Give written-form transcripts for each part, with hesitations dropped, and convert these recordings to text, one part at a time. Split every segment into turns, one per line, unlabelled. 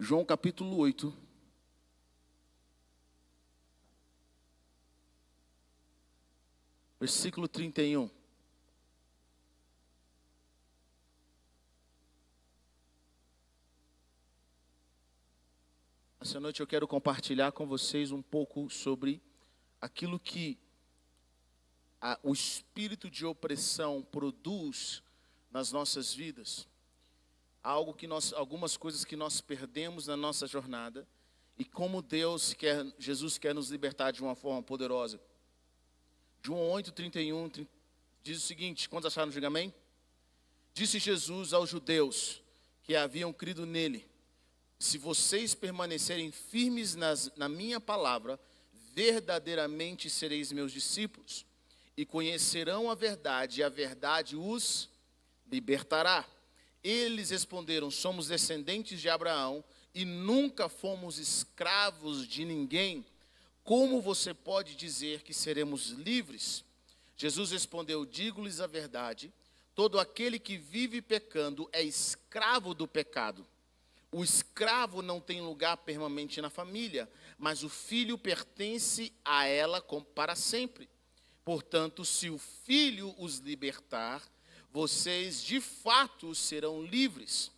João capítulo 8. Versículo 31. Essa noite eu quero compartilhar com vocês um pouco sobre aquilo que o espírito de opressão produz nas nossas vidas. Algumas coisas que nós perdemos na nossa jornada e como Jesus quer nos libertar de uma forma poderosa. João 8, 31 diz o seguinte: quantos acharam? Diga amém. Disse Jesus aos judeus que haviam crido nele: se vocês permanecerem firmes na minha palavra, verdadeiramente sereis meus discípulos, e conhecerão a verdade, e a verdade os libertará. Eles responderam: somos descendentes de Abraão, e nunca fomos escravos de ninguém. Como você pode dizer que seremos livres? Jesus respondeu: digo-lhes a verdade, todo aquele que vive pecando é escravo do pecado. O escravo não tem lugar permanente na família, mas o filho pertence a ela para sempre. Portanto, se o filho os libertar, vocês de fato serão livres.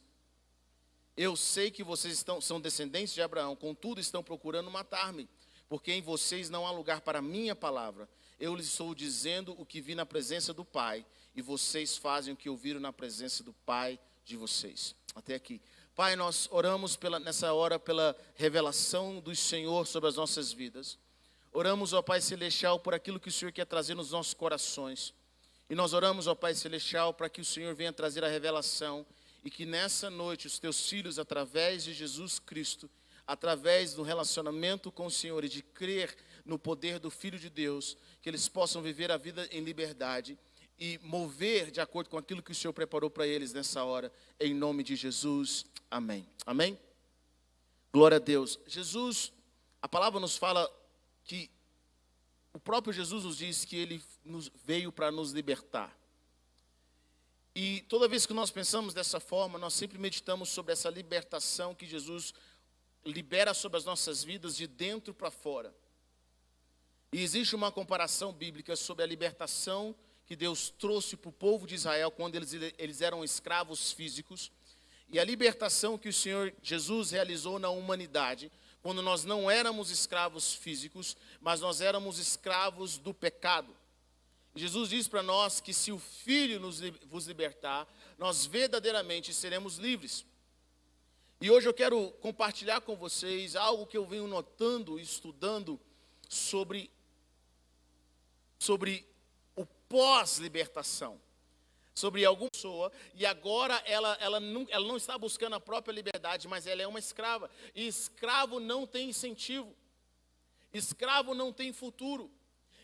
Eu sei que vocês são descendentes de Abraão, contudo estão procurando matar-me, porque em vocês não há lugar para a minha palavra. Eu lhes estou dizendo o que vi na presença do Pai, e vocês fazem o que ouviram na presença do Pai de vocês. Até aqui. Pai, nós oramos nessa hora pela revelação do Senhor sobre as nossas vidas. Oramos, ó Pai Celestial, por aquilo que o Senhor quer trazer nos nossos corações. E nós oramos, ó Pai Celestial, para que o Senhor venha trazer a revelação e que nessa noite os teus filhos, através de Jesus Cristo, através do relacionamento com o Senhor e de crer no poder do Filho de Deus, que eles possam viver a vida em liberdade e mover de acordo com aquilo que o Senhor preparou para eles nessa hora, em nome de Jesus, amém. Amém? Glória a Deus. A palavra nos fala que o próprio Jesus nos diz que Ele veio para nos libertar. E toda vez que nós pensamos dessa forma, nós sempre meditamos sobre essa libertação que Jesus libera sobre as nossas vidas de dentro para fora. E existe uma comparação bíblica sobre a libertação que Deus trouxe para o povo de Israel quando eles eram escravos físicos, e a libertação que o Senhor Jesus realizou na humanidade, quando nós não éramos escravos físicos, mas nós éramos escravos do pecado. Jesus diz para nós que se o Filho vos libertar, nós verdadeiramente seremos livres. E hoje eu quero compartilhar com vocês algo que eu venho notando e estudando sobre o pós-libertação, sobre alguma pessoa, e agora ela não está buscando a própria liberdade, mas ela é uma escrava, e escravo não tem incentivo, escravo não tem futuro.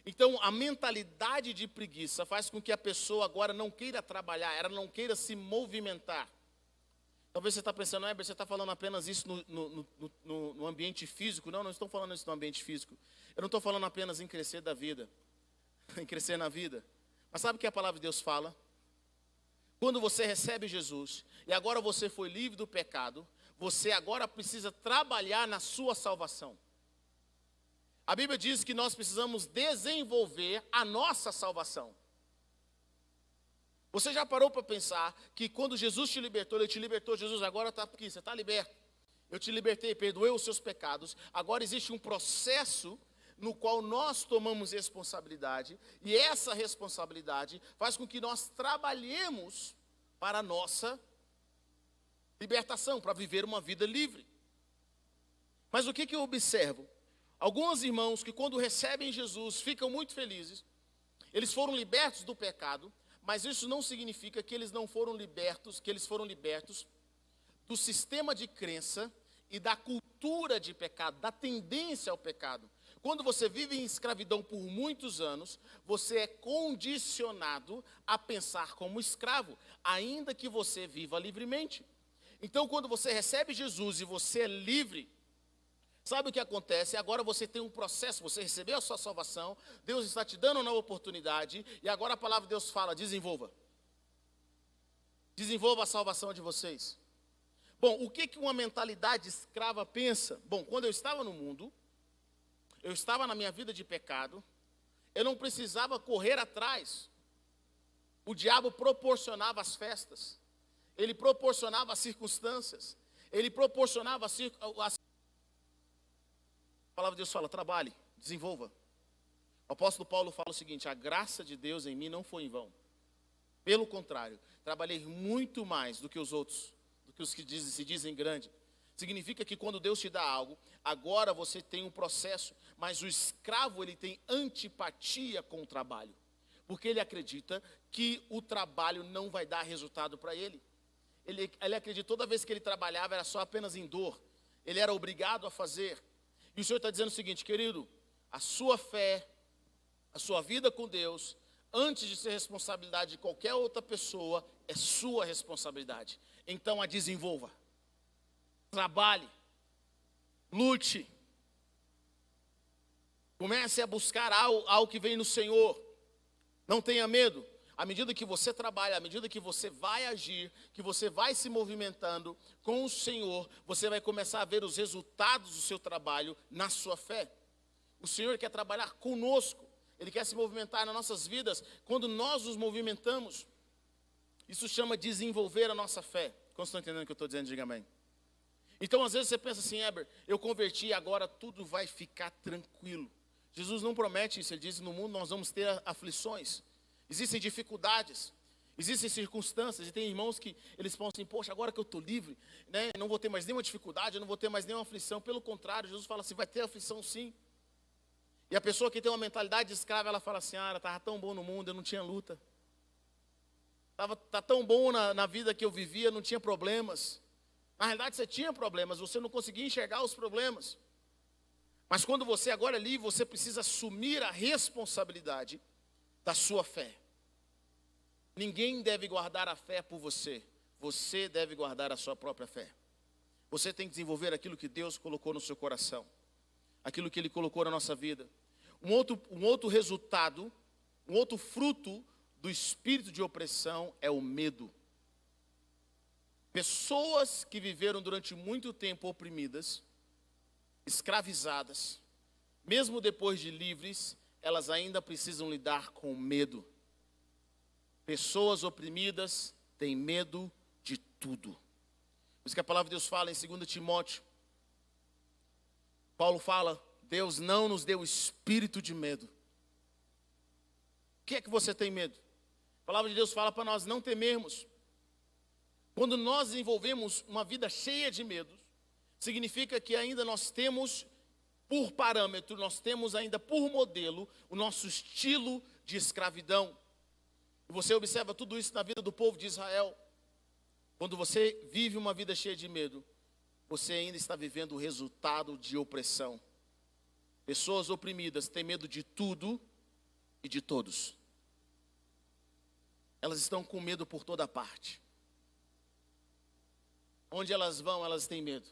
Então a mentalidade de preguiça faz com que a pessoa agora não queira trabalhar, ela não queira se movimentar. Talvez você está pensando: você está falando apenas isso no ambiente físico. Não estou falando isso no ambiente físico. Eu não estou falando apenas em crescer da vida, em crescer na vida. Mas sabe o que a palavra de Deus fala? Quando você recebe Jesus, e agora você foi livre do pecado, você agora precisa trabalhar na sua salvação. A Bíblia diz que nós precisamos desenvolver a nossa salvação. Você já parou para pensar que quando Jesus te libertou, Ele te libertou, Jesus agora está aqui, você está liberto. Eu te libertei, perdoei os seus pecados. Agora existe um processo no qual nós tomamos responsabilidade, e essa responsabilidade faz com que nós trabalhemos para a nossa libertação, para viver uma vida livre. Mas o que eu observo? Alguns irmãos que quando recebem Jesus ficam muito felizes, eles foram libertos do pecado, mas isso não significa que eles não foram libertos, que eles foram libertos do sistema de crença e da cultura de pecado, da tendência ao pecado. Quando você vive em escravidão por muitos anos, você é condicionado a pensar como escravo, ainda que você viva livremente. Então, quando você recebe Jesus e você é livre, sabe o que acontece? Agora você tem um processo, você recebeu a sua salvação, Deus está te dando uma nova oportunidade, e agora a palavra de Deus fala: desenvolva. Desenvolva a salvação de vocês. Bom, o que uma mentalidade escrava pensa? Bom, quando eu estava no mundo, eu estava na minha vida de pecado, eu não precisava correr atrás. O diabo proporcionava as festas, ele proporcionava as circunstâncias, ele proporcionava as... A palavra de Deus fala, trabalhe, desenvolva. O apóstolo Paulo fala o seguinte, a graça de Deus em mim não foi em vão. Pelo contrário, trabalhei muito mais do que os outros, do que os que se dizem grande. Significa que quando Deus te dá algo, agora você tem um processo, mas o escravo ele tem antipatia com o trabalho. Porque ele acredita que o trabalho não vai dar resultado para ele. Ele acredita que toda vez que ele trabalhava era só apenas em dor. Ele era obrigado a fazer. E o Senhor está dizendo o seguinte, querido, a sua fé, a sua vida com Deus, antes de ser responsabilidade de qualquer outra pessoa, é sua responsabilidade. Então a desenvolva. Trabalhe. Lute. Comece a buscar algo que vem no Senhor. Não tenha medo. À medida que você trabalha, à medida que você vai agir, que você vai se movimentando com o Senhor, você vai começar a ver os resultados do seu trabalho na sua fé. O Senhor quer trabalhar conosco. Ele quer se movimentar nas nossas vidas. Quando nós nos movimentamos, isso chama desenvolver a nossa fé. Quando estão entendendo o que eu estou dizendo, diga amém. Então, às vezes você pensa assim, Heber, eu converti e agora tudo vai ficar tranquilo. Jesus não promete isso, ele diz, no mundo nós vamos ter aflições. Existem dificuldades, existem circunstâncias, e tem irmãos que eles pensam assim, poxa, agora que eu estou livre, né, não vou ter mais nenhuma dificuldade, eu não vou ter mais nenhuma aflição. Pelo contrário, Jesus fala assim, vai ter aflição sim. E a pessoa que tem uma mentalidade escrava, ela fala assim, estava tão bom no mundo, eu não tinha luta. Tá tão bom na vida que eu vivia, não tinha problemas. Na realidade você tinha problemas, você não conseguia enxergar os problemas. Mas quando você agora é livre, você precisa assumir a responsabilidade da sua fé. Ninguém deve guardar a fé por você. Você deve guardar a sua própria fé. Você tem que desenvolver aquilo que Deus colocou no seu coração. Aquilo que Ele colocou na nossa vida. Um outro resultado, um outro fruto do espírito de opressão é o medo. Pessoas que viveram durante muito tempo oprimidas, escravizadas, mesmo depois de livres, elas ainda precisam lidar com medo. Pessoas oprimidas têm medo de tudo. Por isso que a palavra de Deus fala em 2 Timóteo. Paulo fala, Deus não nos deu espírito de medo. O que é que você tem medo? A palavra de Deus fala para nós não temermos. Quando nós desenvolvemos uma vida cheia de medos, significa que ainda nós temos por parâmetro, nós temos ainda por modelo o nosso estilo de escravidão. E você observa tudo isso na vida do povo de Israel. Quando você vive uma vida cheia de medo, você ainda está vivendo o resultado de opressão. Pessoas oprimidas têm medo de tudo e de todos. Elas estão com medo por toda parte. Onde elas vão, elas têm medo.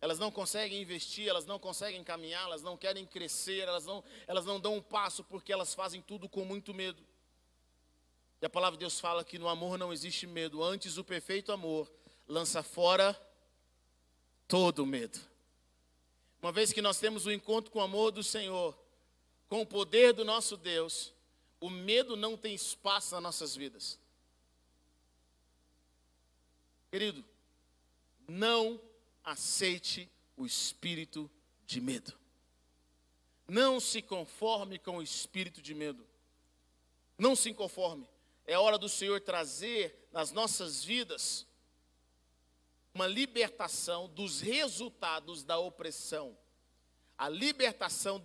Elas não conseguem investir, elas não conseguem caminhar, elas não querem crescer, elas não dão um passo porque elas fazem tudo com muito medo. E a palavra de Deus fala que no amor não existe medo, antes o perfeito amor lança fora todo medo. Uma vez que nós temos o encontro com o amor do Senhor, com o poder do nosso Deus, o medo não tem espaço nas nossas vidas. Querido, não aceite o espírito de medo. Não se conforme com o espírito de medo. Não se conforme. É hora do Senhor trazer nas nossas vidas uma libertação dos resultados da opressão. A libertação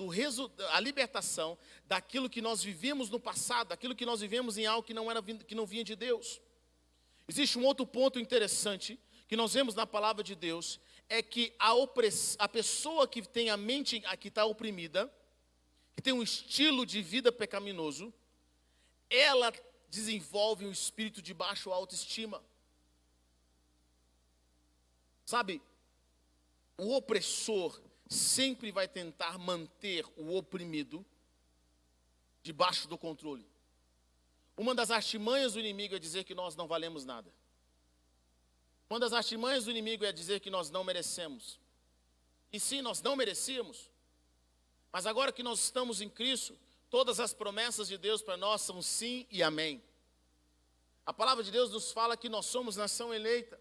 daquilo que nós vivemos no passado, daquilo que nós vivemos em algo que não vinha de Deus. Existe um outro ponto interessante que nós vemos na palavra de Deus, é que a pessoa que tem a mente que está oprimida, que tem um estilo de vida pecaminoso, ela desenvolve um espírito de baixa autoestima. Sabe, o opressor sempre vai tentar manter o oprimido debaixo do controle. Uma das artimanhas do inimigo é dizer que nós não valemos nada. Quando as artimanhas do inimigo é dizer que nós não merecemos. E sim, nós não merecíamos. Mas agora que nós estamos em Cristo, todas as promessas de Deus para nós são sim e amém. A palavra de Deus nos fala que nós somos nação eleita,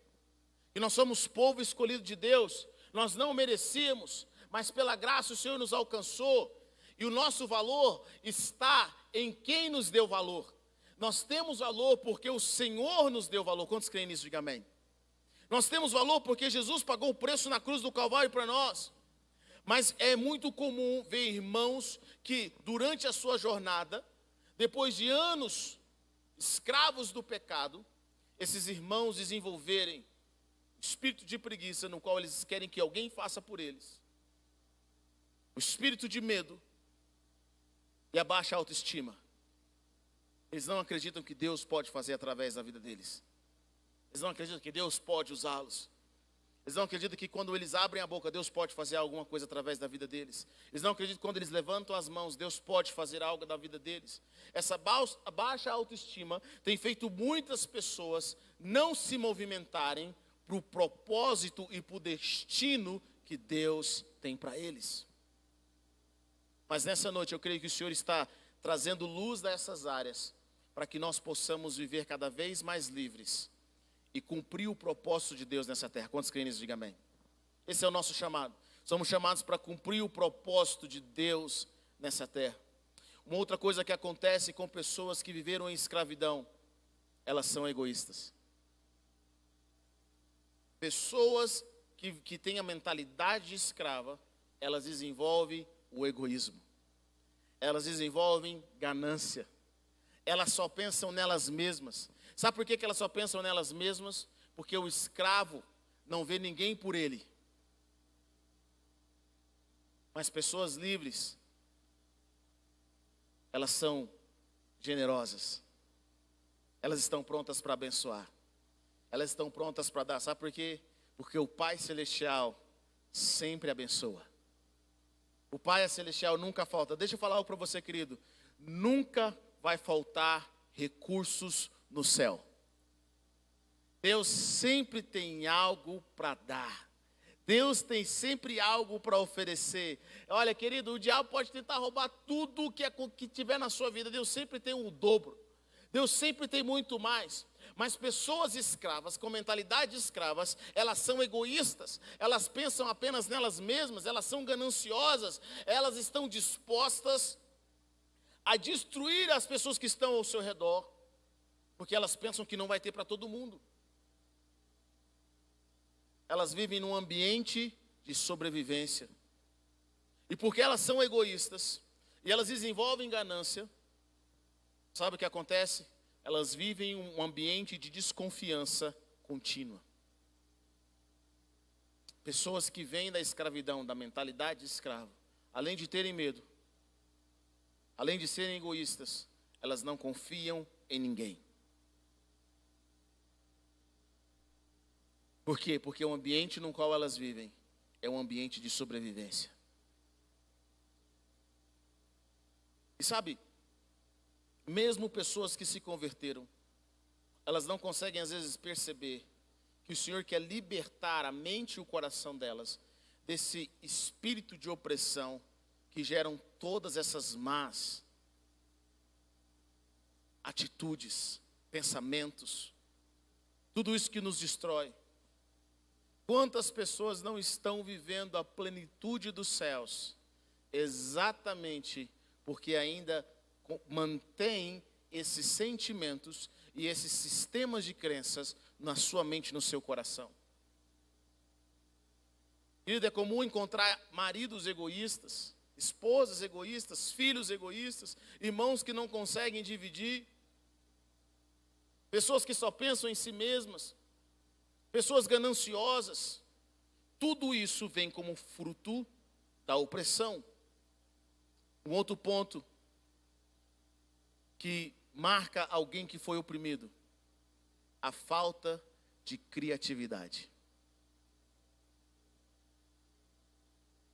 que nós somos povo escolhido de Deus. Nós não merecíamos, mas pela graça o Senhor nos alcançou. E o nosso valor está em quem nos deu valor. Nós temos valor porque o Senhor nos deu valor. Quantos creem nisso? Diga amém. Nós temos valor porque Jesus pagou o preço na cruz do Calvário para nós. Mas é muito comum ver irmãos que durante a sua jornada, depois de anos escravos do pecado, esses irmãos desenvolverem espírito de preguiça, no qual eles querem que alguém faça por eles. O espírito de medo e a baixa autoestima. Eles não acreditam que Deus pode fazer através da vida deles. Eles não acreditam que Deus pode usá-los. Eles não acreditam que quando eles abrem a boca, Deus pode fazer alguma coisa através da vida deles. Eles não acreditam que quando eles levantam as mãos, Deus pode fazer algo da vida deles. Essa baixa autoestima tem feito muitas pessoas não se movimentarem para o propósito e para o destino que Deus tem para eles. Mas nessa noite eu creio que o Senhor está trazendo luz nessas áreas, para que nós possamos viver cada vez mais livres e cumprir o propósito de Deus nessa terra. Quantos creem nisso? Diga amém. Esse é o nosso chamado. Somos chamados para cumprir o propósito de Deus nessa terra. Uma outra coisa que acontece com pessoas que viveram em escravidão, elas são egoístas. Pessoas que têm a mentalidade de escrava, elas desenvolvem o egoísmo. Elas desenvolvem ganância. Elas só pensam nelas mesmas. Sabe por que elas só pensam nelas mesmas? Porque o escravo não vê ninguém por ele. Mas pessoas livres, elas são generosas. Elas estão prontas para abençoar. Elas estão prontas para dar. Sabe por quê? Porque o Pai Celestial sempre abençoa. O Pai Celestial nunca falta. Deixa eu falar algo para você, querido. Nunca vai faltar recursos no céu. Deus sempre tem algo para dar. Deus tem sempre algo para oferecer. Olha, querido, o diabo pode tentar roubar tudo que tiver na sua vida. Deus sempre tem o dobro. Deus sempre tem muito mais. Mas pessoas escravas, com mentalidade de escravas, elas são egoístas, elas pensam apenas nelas mesmas, elas são gananciosas, elas estão dispostas a destruir as pessoas que estão ao seu redor, porque elas pensam que não vai ter para todo mundo. Elas vivem num ambiente de sobrevivência. E porque elas são egoístas, e elas desenvolvem ganância, sabe o que acontece? Elas vivem um ambiente de desconfiança contínua. Pessoas que vêm da escravidão, da mentalidade de escravo, além de terem medo, além de serem egoístas, elas não confiam em ninguém. Por quê? Porque o ambiente no qual elas vivem é um ambiente de sobrevivência. E sabe, mesmo pessoas que se converteram, elas não conseguem às vezes perceber que o Senhor quer libertar a mente e o coração delas desse espírito de opressão que geram todas essas más atitudes, pensamentos, tudo isso que nos destrói. Quantas pessoas não estão vivendo a plenitude dos céus, exatamente porque ainda mantém esses sentimentos e esses sistemas de crenças na sua mente, no seu coração. Querido, é comum encontrar maridos egoístas, esposas egoístas, filhos egoístas, irmãos que não conseguem dividir, pessoas que só pensam em si mesmas, pessoas gananciosas. Tudo isso vem como fruto da opressão. Um outro ponto que marca alguém que foi oprimido: a falta de criatividade.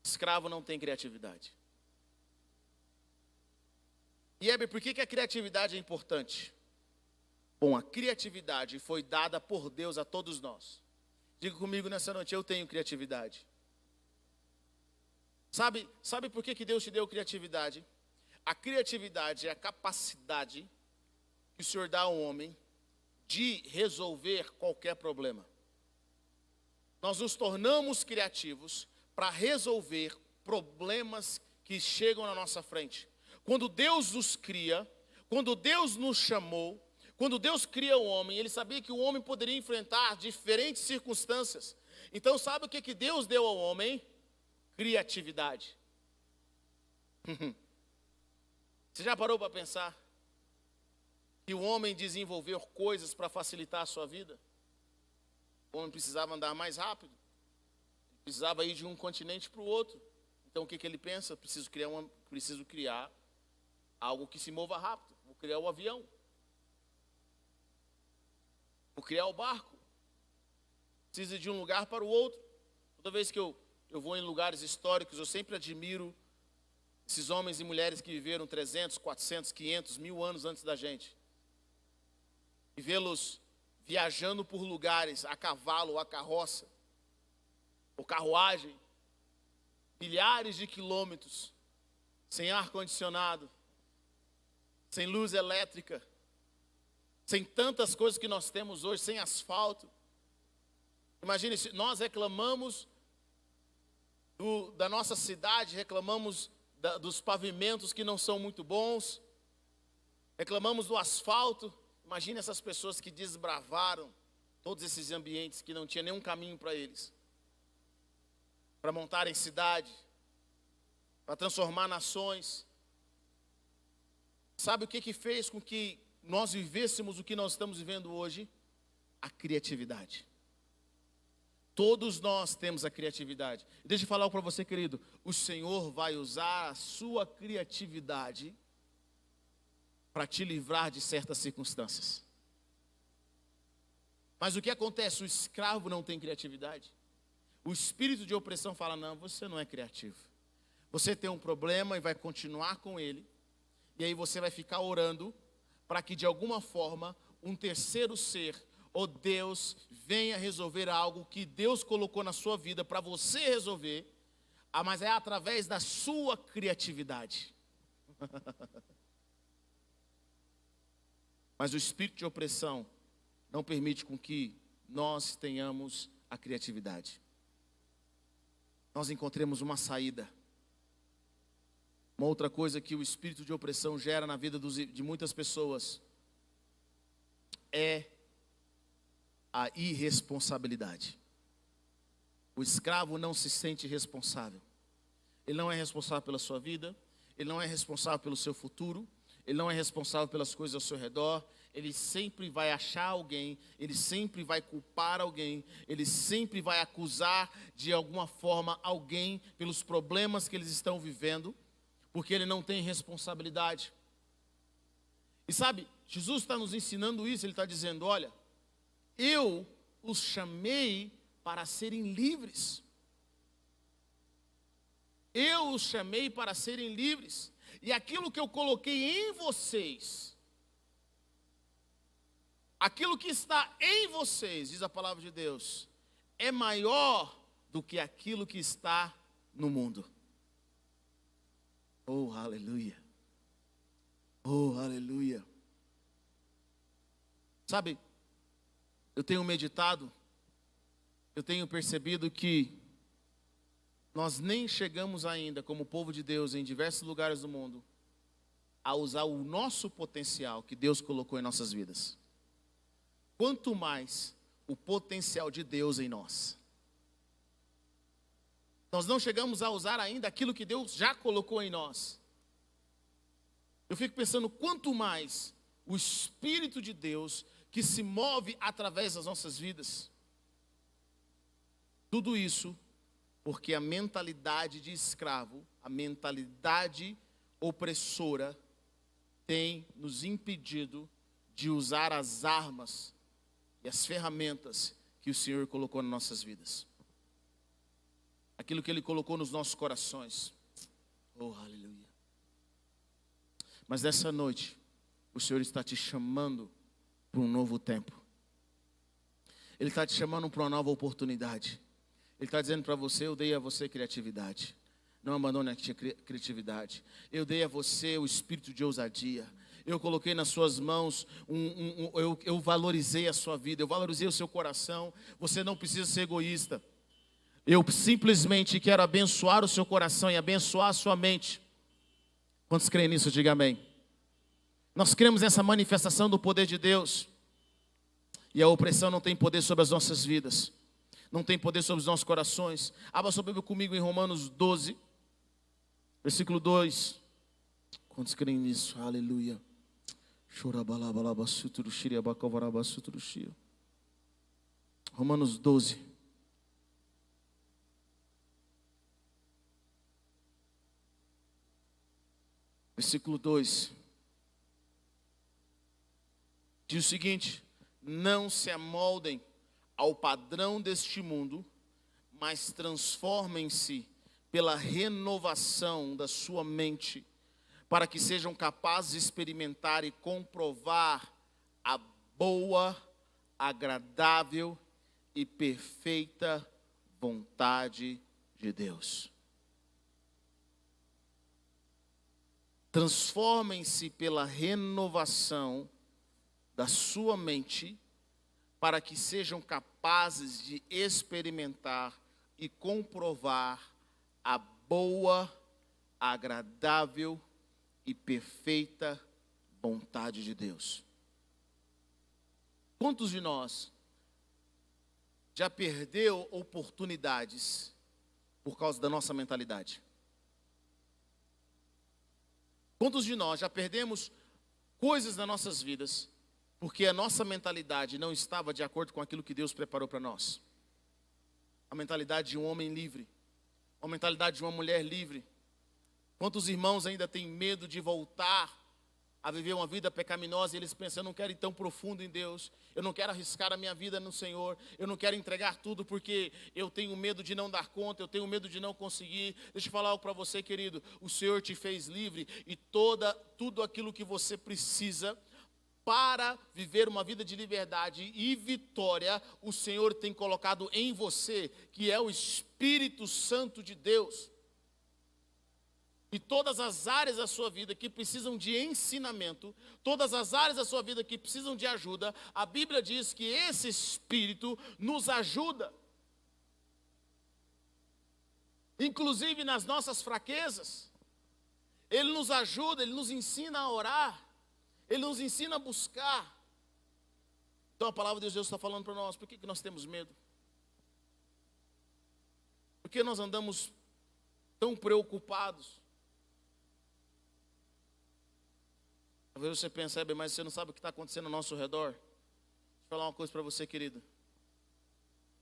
Escravo não tem criatividade. E Heber, por que a criatividade é importante? Bom, a criatividade foi dada por Deus a todos nós. Diga comigo nessa noite, eu tenho criatividade. Sabe por que Deus te deu criatividade? A criatividade é a capacidade que o Senhor dá ao homem de resolver qualquer problema. Nós nos tornamos criativos para resolver problemas que chegam na nossa frente. Quando Deus nos cria, quando Deus nos chamou, quando Deus cria o homem, Ele sabia que o homem poderia enfrentar diferentes circunstâncias. Então sabe o que Deus deu ao homem? Criatividade. Você já parou para pensar que o homem desenvolveu coisas para facilitar a sua vida? O homem precisava andar mais rápido, precisava ir de um continente para o outro. Então o que ele pensa? Preciso criar algo que se mova rápido. Vou criar o avião. Vou criar o barco. Precisa de um lugar para o outro. Toda vez que eu vou em lugares históricos, eu sempre admiro esses homens e mulheres que viveram 300, 400, 500, 1000 anos antes da gente. E vê-los viajando por lugares a cavalo, ou a carroça, ou carruagem, milhares de quilômetros, sem ar-condicionado, sem luz elétrica, sem tantas coisas que nós temos hoje, sem asfalto. Imagine, se nós reclamamos da nossa cidade, reclamamos dos pavimentos que não são muito bons, reclamamos do asfalto. Imagine essas pessoas que desbravaram todos esses ambientes que não tinha nenhum caminho para eles, para montarem cidade, para transformar nações. Sabe o que fez com que nós vivêssemos o que nós estamos vivendo hoje? A criatividade. Todos nós temos a criatividade. Deixa eu falar para você, querido. O Senhor vai usar a sua criatividade para te livrar de certas circunstâncias. Mas o que acontece? O escravo não tem criatividade. O espírito de opressão fala, não, você não é criativo. Você tem um problema e vai continuar com ele. E aí você vai ficar orando para que de alguma forma um terceiro ser ou Deus venha resolver algo que Deus colocou na sua vida para você resolver, mas é através da sua criatividade. Mas o espírito de opressão não permite com que nós tenhamos a criatividade. Nós encontremos uma saída. Uma outra coisa que o espírito de opressão gera na vida de muitas pessoas é a irresponsabilidade. O escravo não se sente responsável. Ele não é responsável pela sua vida, ele não é responsável pelo seu futuro, ele não é responsável pelas coisas ao seu redor. Ele sempre vai achar alguém, ele sempre vai culpar alguém, ele sempre vai acusar de alguma forma alguém pelos problemas que eles estão vivendo, porque ele não tem responsabilidade. E sabe, Jesus está nos ensinando isso. Ele está dizendo, olha, eu os chamei para serem livres. Eu os chamei para serem livres. E aquilo que eu coloquei em vocês, aquilo que está em vocês, diz a palavra de Deus, é maior do que aquilo que está no mundo. Oh, aleluia. Oh, aleluia. Sabe, eu tenho meditado, eu tenho percebido que nós nem chegamos ainda, como povo de Deus, em diversos lugares do mundo, a usar o nosso potencial que Deus colocou em nossas vidas. Quanto mais o potencial de Deus em nós. Nós não chegamos a usar ainda aquilo que Deus já colocou em nós. Eu fico pensando, quanto mais o Espírito de Deus que se move através das nossas vidas. Tudo isso porque a mentalidade de escravo, a mentalidade opressora, tem nos impedido de usar as armas e as ferramentas que o Senhor colocou nas nossas vidas. Aquilo que Ele colocou nos nossos corações. Oh, aleluia. Mas nessa noite, o Senhor está te chamando para um novo tempo. Ele está te chamando para uma nova oportunidade. Ele está dizendo para você: eu dei a você criatividade. Não abandone a criatividade. Eu dei a você o espírito de ousadia. Eu coloquei nas suas mãos, eu valorizei a sua vida, eu valorizei o seu coração. Você não precisa ser egoísta. Eu simplesmente quero abençoar o seu coração e abençoar a sua mente. Quantos creem nisso? Diga amém. Nós cremos nessa manifestação do poder de Deus. E a opressão não tem poder sobre as nossas vidas. Não tem poder sobre os nossos corações. Abra sua Bíblia comigo em Romanos 12, versículo 2. Quantos creem nisso? Aleluia. Romanos 12. Versículo 2. Diz o seguinte: não se amoldem ao padrão deste mundo, mas transformem-se pela renovação da sua mente, para que sejam capazes de experimentar e comprovar a boa, agradável e perfeita vontade de Deus. Transformem-se pela renovação da sua mente, para que sejam capazes de experimentar e comprovar a boa, agradável e perfeita vontade de Deus. Quantos de nós já perdeu oportunidades por causa da nossa mentalidade? Quantos de nós já perdemos coisas nas nossas vidas porque a nossa mentalidade não estava de acordo com aquilo que Deus preparou para nós? A mentalidade de um homem livre, a mentalidade de uma mulher livre. Quantos irmãos ainda têm medo de voltar a viver uma vida pecaminosa e eles pensam: eu não quero ir tão profundo em Deus, eu não quero arriscar a minha vida no Senhor, eu não quero entregar tudo porque eu tenho medo de não dar conta, eu tenho medo de não conseguir. Deixa eu falar algo para você, querido: o Senhor te fez livre e tudo aquilo que você precisa para viver uma vida de liberdade e vitória, o Senhor tem colocado em você, que é o Espírito Santo de Deus. E todas as áreas da sua vida que precisam de ensinamento, todas as áreas da sua vida que precisam de ajuda, a Bíblia diz que esse Espírito nos ajuda. Inclusive nas nossas fraquezas. Ele nos ajuda, Ele nos ensina a orar. Ele nos ensina a buscar. Então a palavra de Deus está falando para nós: por que nós temos medo? Por que nós andamos tão preocupados? Talvez você pense: mas você não sabe o que está acontecendo ao nosso redor. Deixa eu falar uma coisa para você, querido.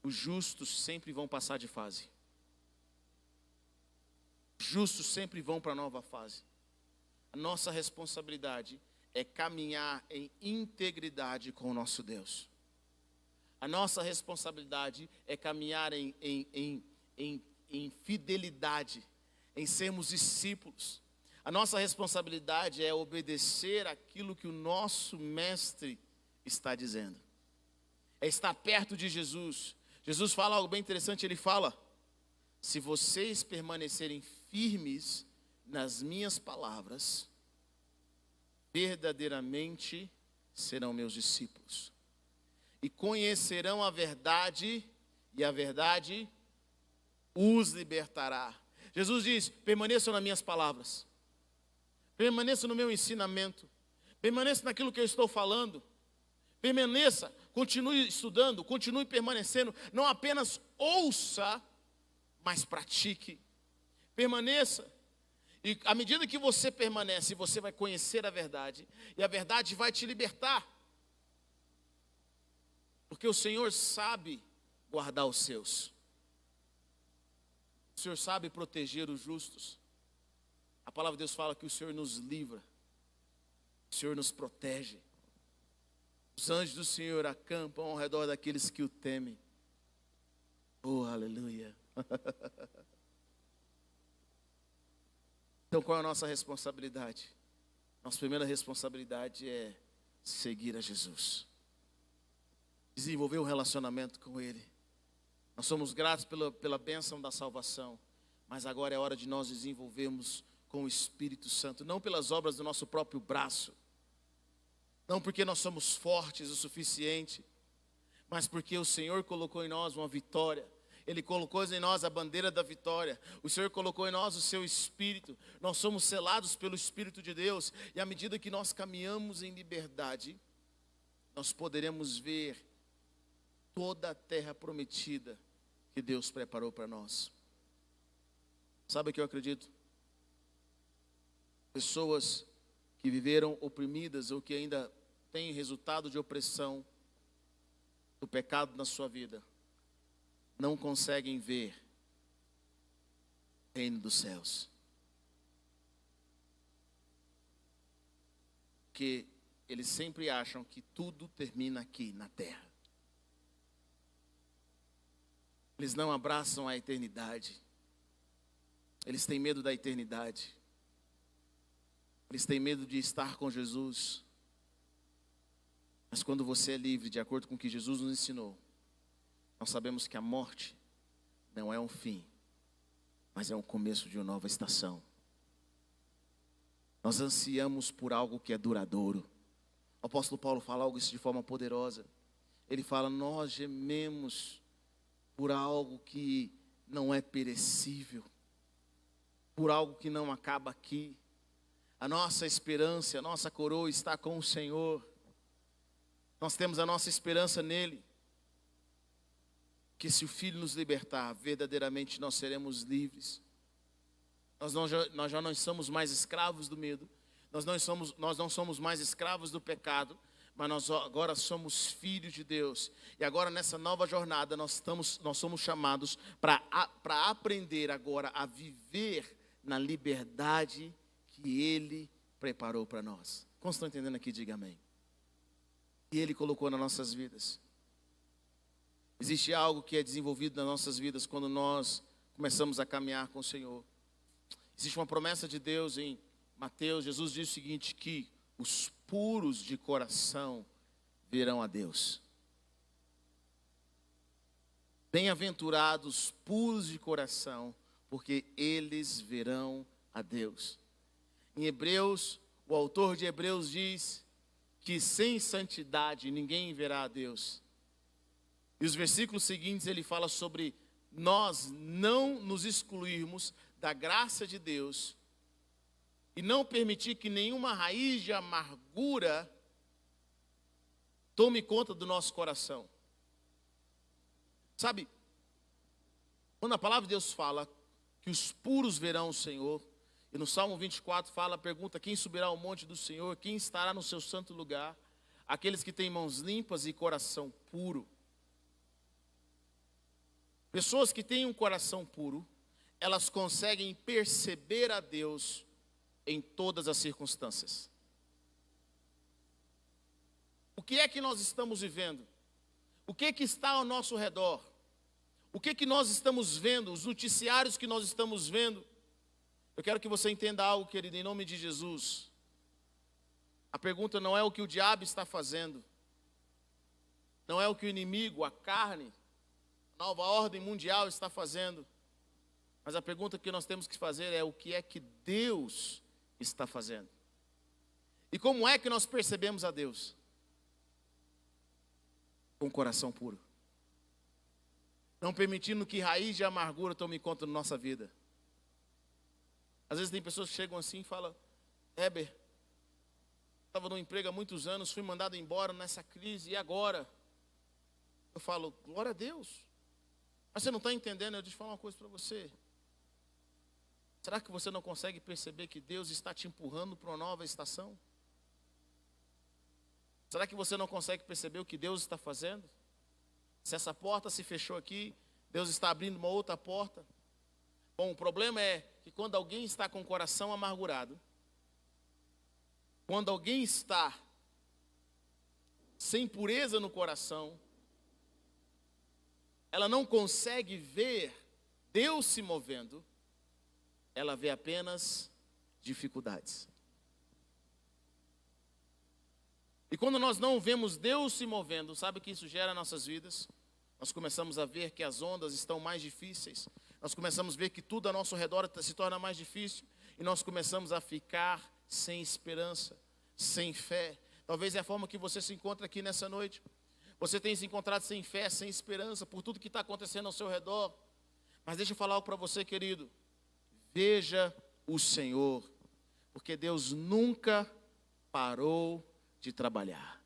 Os justos sempre vão passar de fase. Os justos sempre vão para a nova fase. A nossa responsabilidade é caminhar em integridade com o nosso Deus. A nossa responsabilidade é caminhar em fidelidade, em sermos discípulos. A nossa responsabilidade é obedecer aquilo que o nosso mestre está dizendo. É estar perto de Jesus. Jesus fala algo bem interessante, ele fala: se vocês permanecerem firmes nas minhas palavras, verdadeiramente serão meus discípulos. E conhecerão a verdade, e a verdade os libertará. Jesus diz: permaneçam nas minhas palavras. Permaneça no meu ensinamento. Permaneça naquilo que eu estou falando. Permaneça, continue estudando, continue permanecendo. Não apenas ouça, mas pratique. Permaneça. E à medida que você permanece, você vai conhecer a verdade. E a verdade vai te libertar. Porque o Senhor sabe guardar os seus. O Senhor sabe proteger os justos. A palavra de Deus fala que o Senhor nos livra. O Senhor nos protege. Os anjos do Senhor acampam ao redor daqueles que o temem. Oh, aleluia. Então, qual é a nossa responsabilidade? Nossa primeira responsabilidade é seguir a Jesus. desenvolver um relacionamento com Ele. Nós somos gratos pela bênção da salvação, mas agora é hora de nós desenvolvermos com o Espírito Santo, não pelas obras do nosso próprio braço, não porque nós somos fortes o suficiente, mas porque o Senhor colocou em nós uma vitória. Ele colocou em nós a bandeira da vitória. O Senhor colocou em nós o seu Espírito. Nós somos selados pelo Espírito de Deus. E à medida que nós caminhamos em liberdade, nós poderemos ver toda a terra prometida que Deus preparou para nós. Sabe o que eu acredito? Pessoas que viveram oprimidas ou que ainda têm resultado de opressão do pecado na sua vida, não conseguem ver o reino dos céus. Porque eles sempre acham que tudo termina aqui na terra. Eles não abraçam a eternidade. Eles têm medo da eternidade. Eles têm medo de estar com Jesus. Mas quando você é livre, de acordo com o que Jesus nos ensinou, nós sabemos que a morte não é um fim, mas é um começo de uma nova estação. Nós ansiamos por algo que é duradouro. O apóstolo Paulo fala algo isso de forma poderosa. Ele fala, nós gememos por algo que não é perecível, por algo que não acaba aqui. A nossa esperança, a nossa coroa está com o Senhor. Nós temos a nossa esperança nele. Que se o Filho nos libertar, verdadeiramente nós seremos livres. Nós já não somos mais escravos do medo. Nós não somos mais escravos do pecado. Mas nós agora somos filhos de Deus. E agora nessa nova jornada nós somos chamados para aprender agora a viver na liberdade que Ele preparou para nós. Como estão entendendo aqui? Diga amém. E Ele colocou nas nossas vidas. Existe algo que é desenvolvido nas nossas vidas quando nós começamos a caminhar com o Senhor. Existe uma promessa de Deus em Mateus. Jesus diz o seguinte, que os puros de coração verão a Deus. Bem-aventurados puros de coração, porque eles verão a Deus. Em Hebreus, o autor de Hebreus diz que sem santidade ninguém verá a Deus. E os versículos seguintes ele fala sobre nós não nos excluirmos da graça de Deus e não permitir que nenhuma raiz de amargura tome conta do nosso coração. Sabe, quando a palavra de Deus fala que os puros verão o Senhor, e no Salmo 24 pergunta quem subirá ao monte do Senhor, quem estará no seu santo lugar, aqueles que têm mãos limpas e coração puro. Pessoas que têm um coração puro, elas conseguem perceber a Deus em todas as circunstâncias. O que é que nós estamos vivendo? O que é que está ao nosso redor? O que é que nós estamos vendo? Os noticiários que nós estamos vendo? Eu quero que você entenda algo, querido, em nome de Jesus. A pergunta não é o que o diabo está fazendo. Não é o que o inimigo, a carne, a nova ordem mundial está fazendo. Mas a pergunta que nós temos que fazer é o que é que Deus está fazendo. E como é que nós percebemos a Deus? Com o coração puro. Não permitindo que raiz de amargura tome conta da nossa vida. Às vezes tem pessoas que chegam assim e falam, Heber, estava no emprego há muitos anos, fui mandado embora nessa crise, e agora? Eu falo, glória a Deus. Mas você não está entendendo, eu deixo falar uma coisa para você. Será que você não consegue perceber que Deus está te empurrando para uma nova estação? Será que você não consegue perceber o que Deus está fazendo? Se essa porta se fechou aqui, Deus está abrindo uma outra porta. Bom, o problema é que quando alguém está com o coração amargurado, quando alguém está sem pureza no coração, ela não consegue ver Deus se movendo, ela vê apenas dificuldades. E quando nós não vemos Deus se movendo, sabe o que isso gera em nossas vidas? Nós começamos a ver que as ondas estão mais difíceis. Nós começamos a ver que tudo ao nosso redor se torna mais difícil. E nós começamos a ficar sem esperança, sem fé. Talvez é a forma que você se encontra aqui nessa noite. Você tem se encontrado sem fé, sem esperança, por tudo que está acontecendo ao seu redor. Mas deixa eu falar algo para você, querido. Veja o Senhor, porque Deus nunca parou de trabalhar.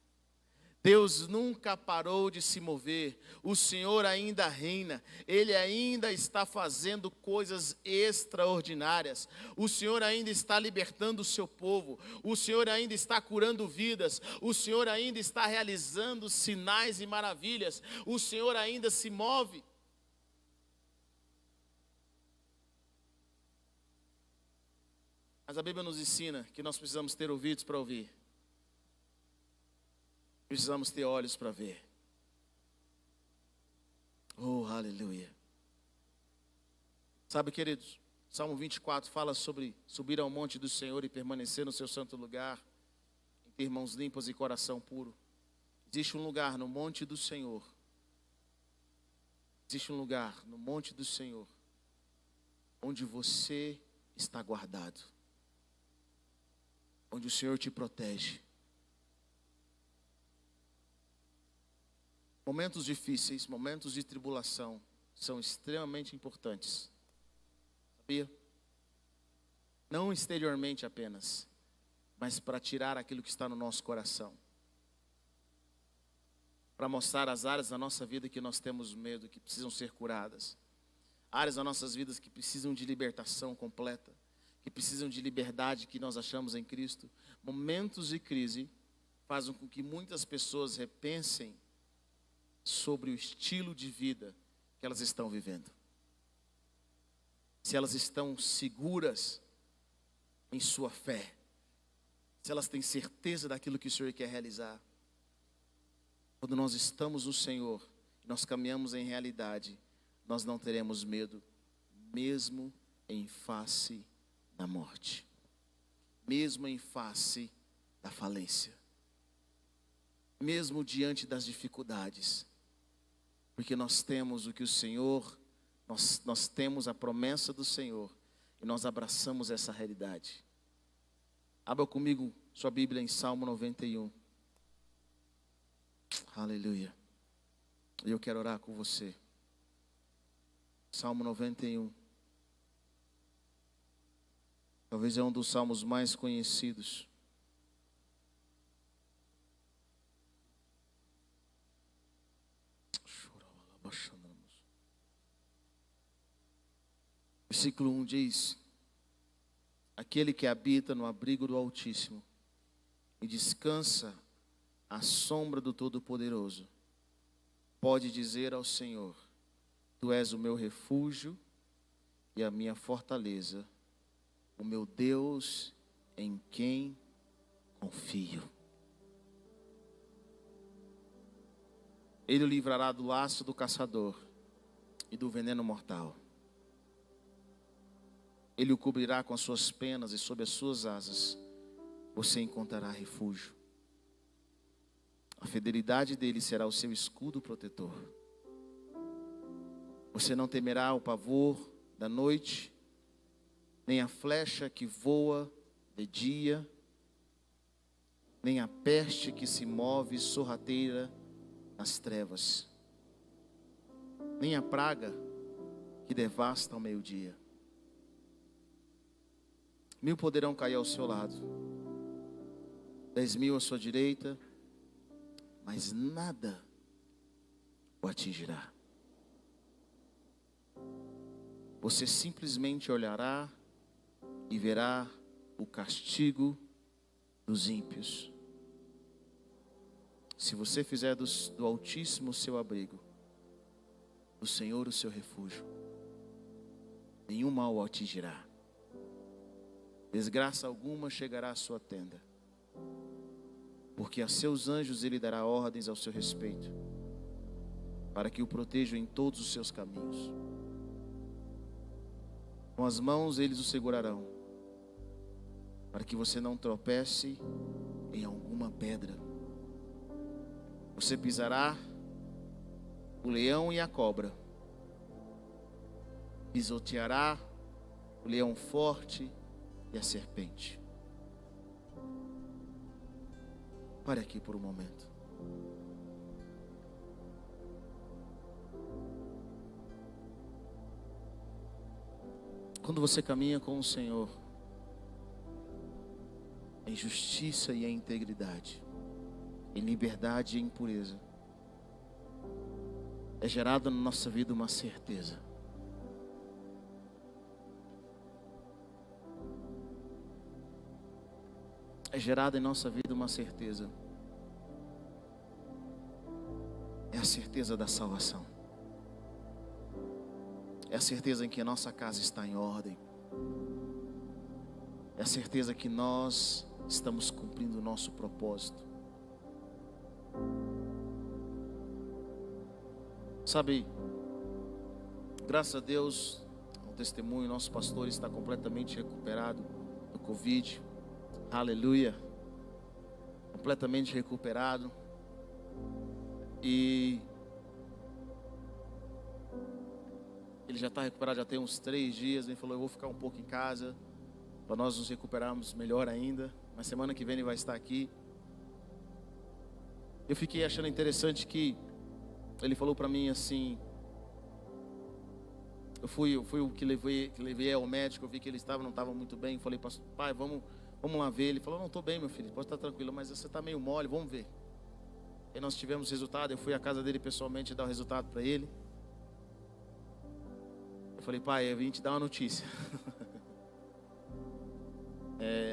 Deus nunca parou de se mover. O Senhor ainda reina. Ele ainda está fazendo coisas extraordinárias. O Senhor ainda está libertando o seu povo. O Senhor ainda está curando vidas. O Senhor ainda está realizando sinais e maravilhas. O Senhor ainda se move. Mas a Bíblia nos ensina que nós precisamos ter ouvidos para ouvir. Precisamos ter olhos para ver. Oh, aleluia. Sabe, queridos, Salmo 24 fala sobre subir ao monte do Senhor e permanecer no seu santo lugar, em ter mãos limpas e coração puro. Existe um lugar no monte do Senhor. Existe um lugar no monte do Senhor, onde você está guardado. Onde o Senhor te protege. Momentos difíceis, momentos de tribulação são extremamente importantes. Sabia? Não exteriormente apenas, mas para tirar aquilo que está no nosso coração. Para mostrar as áreas da nossa vida que nós temos medo, que precisam ser curadas. Áreas das nossas vidas que precisam de libertação completa, que precisam de liberdade que nós achamos em Cristo. Momentos de crise fazem com que muitas pessoas repensem sobre o estilo de vida que elas estão vivendo. Se elas estão seguras em sua fé, se elas têm certeza daquilo que o Senhor quer realizar. Quando nós estamos no Senhor, nós caminhamos em realidade, nós não teremos medo, mesmo em face da morte, mesmo em face da falência, mesmo diante das dificuldades. Porque nós temos o que o Senhor, nós temos a promessa do Senhor e nós abraçamos essa realidade. Abra comigo sua Bíblia em Salmo 91. Aleluia. E eu quero orar com você. Salmo 91. Talvez é um dos salmos mais conhecidos. Versículo 1 diz: aquele que habita no abrigo do Altíssimo e descansa à sombra do Todo-Poderoso, pode dizer ao Senhor: Tu és o meu refúgio e a minha fortaleza, o meu Deus em quem confio. Ele o livrará do laço do caçador e do veneno mortal. Ele o cobrirá com as suas penas e sob as suas asas você encontrará refúgio. A fidelidade dele será o seu escudo protetor. Você não temerá o pavor da noite, nem a flecha que voa de dia, nem a peste que se move sorrateira nas trevas, nem a praga que devasta ao meio-dia. 1000 poderão cair ao seu lado, 10.000 à sua direita, mas nada o atingirá. Você simplesmente olhará e verá o castigo dos ímpios. Se você fizer do Altíssimo o seu abrigo, do Senhor o seu refúgio, nenhum mal o atingirá. Desgraça alguma chegará à sua tenda, porque a seus anjos ele dará ordens ao seu respeito, para que o protejam em todos os seus caminhos. Com as mãos eles o segurarão, para que você não tropece em alguma pedra. Você pisará o leão e a cobra. Pisoteará o leão forte e a serpente. Pare aqui por um momento. Quando você caminha com o Senhor, em justiça e em integridade, em liberdade e em pureza, é gerada na nossa vida uma certeza. É gerada em nossa vida uma certeza. É a certeza da salvação. É a certeza em que a nossa casa está em ordem. É a certeza que nós estamos cumprindo o nosso propósito. Sabe, graças a Deus, um testemunho, nosso pastor está completamente recuperado do Covid. Aleluia. Completamente recuperado. E ele já está recuperado, já tem uns 3 dias. Ele falou, eu vou ficar um pouco em casa para nós nos recuperarmos melhor ainda. Na semana que vem ele vai estar aqui. Eu fiquei achando interessante que ele falou para mim assim, eu fui o que levei ao médico, eu vi que ele não estava muito bem. Falei, pai, vamos lá ver. Ele falou, não, estou bem, meu filho, pode estar tranquilo, mas você está meio mole, vamos ver. E nós tivemos resultado, eu fui à casa dele pessoalmente dar o resultado para ele. Eu falei, pai, eu vim te dar uma notícia.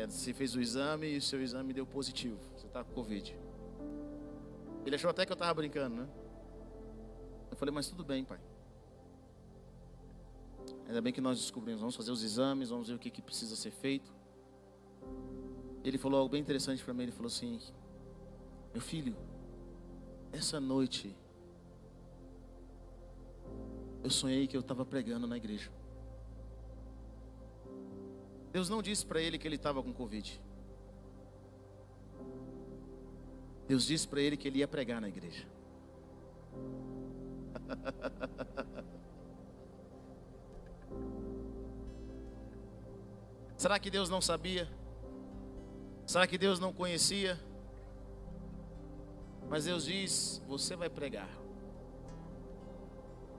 Você fez o exame e o seu exame deu positivo, você está com Covid. Ele achou até que eu estava brincando, né? Eu falei, mas tudo bem, pai. Ainda bem que nós descobrimos, vamos fazer os exames, vamos ver o que precisa ser feito. Ele falou algo bem interessante para mim, ele falou assim, meu filho, essa noite eu sonhei que eu estava pregando na igreja. Deus não disse para ele que ele estava com Covid. Deus disse para ele que ele ia pregar na igreja. Será que Deus não sabia? Será que Deus não conhecia? Mas Deus diz, você vai pregar.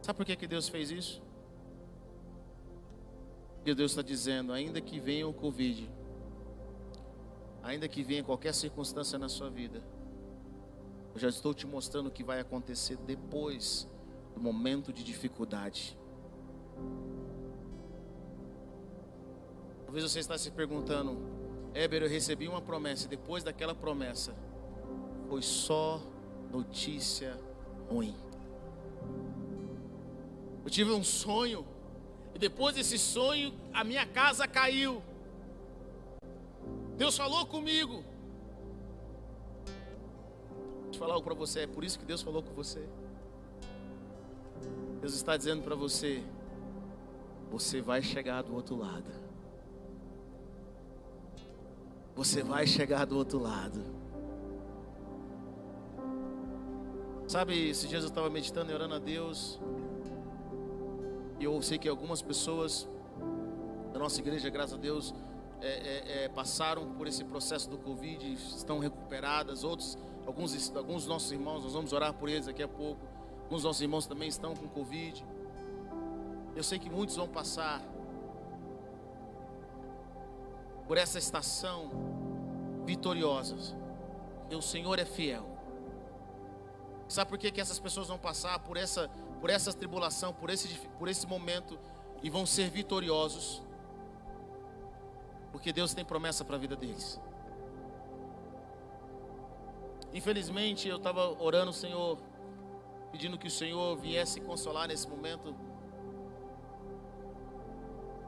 Sabe por que Deus fez isso? Porque Deus está dizendo, ainda que venha o Covid, ainda que venha qualquer circunstância na sua vida, eu já estou te mostrando o que vai acontecer depois do momento de dificuldade. Talvez você está se perguntando, Éber, eu recebi uma promessa, e depois daquela promessa, foi só notícia ruim. Eu tive um sonho, e depois desse sonho, a minha casa caiu. Deus falou comigo. Deixa eu falar algo para você, é por isso que Deus falou com você. Deus está dizendo para você, você vai chegar do outro lado. Você vai chegar do outro lado. Sabe, esses dias eu estava meditando e orando a Deus. E eu sei que algumas pessoas da nossa igreja, graças a Deus, passaram por esse processo do Covid, estão recuperadas. Alguns dos nossos irmãos, nós vamos orar por eles daqui a pouco. Alguns dos nossos irmãos também estão com Covid. Eu sei que muitos vão passar por essa estação vitoriosas. E o Senhor é fiel. Sabe por que essas pessoas vão passar por essa tribulação, por esse momento e vão ser vitoriosos? Porque Deus tem promessa para a vida deles. Infelizmente eu estava orando, Senhor, pedindo que o Senhor viesse consolar nesse momento,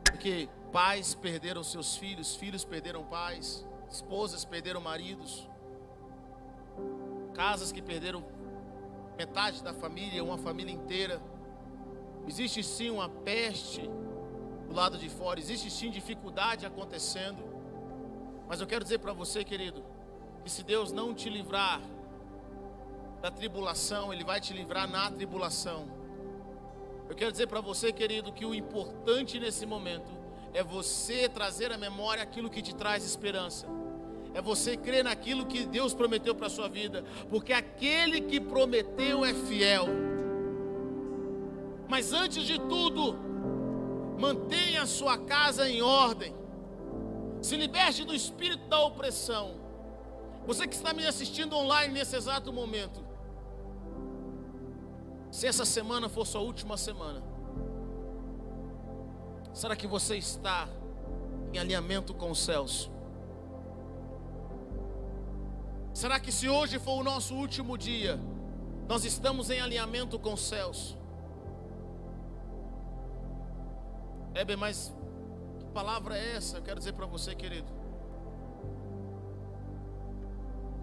porque pais perderam seus filhos, filhos perderam pais, esposas perderam maridos, casas que perderam metade da família, uma família inteira. Existe sim uma peste do lado de fora, existe sim dificuldade acontecendo. Mas eu quero dizer para você, querido, que se Deus não te livrar da tribulação, Ele vai te livrar na tribulação. Eu quero dizer para você, querido, que o importante nesse momento é você trazer à memória aquilo que te traz esperança. É você crer naquilo que Deus prometeu para a sua vida, porque aquele que prometeu é fiel. Mas antes de tudo, mantenha a sua casa em ordem. Se liberte do espírito da opressão. Você que está me assistindo online nesse exato momento, se essa semana for sua última semana, será que você está em alinhamento com os céus? Será que se hoje for o nosso último dia, nós estamos em alinhamento com os céus? Bem, mas que palavra é essa? Eu quero dizer para você, querido,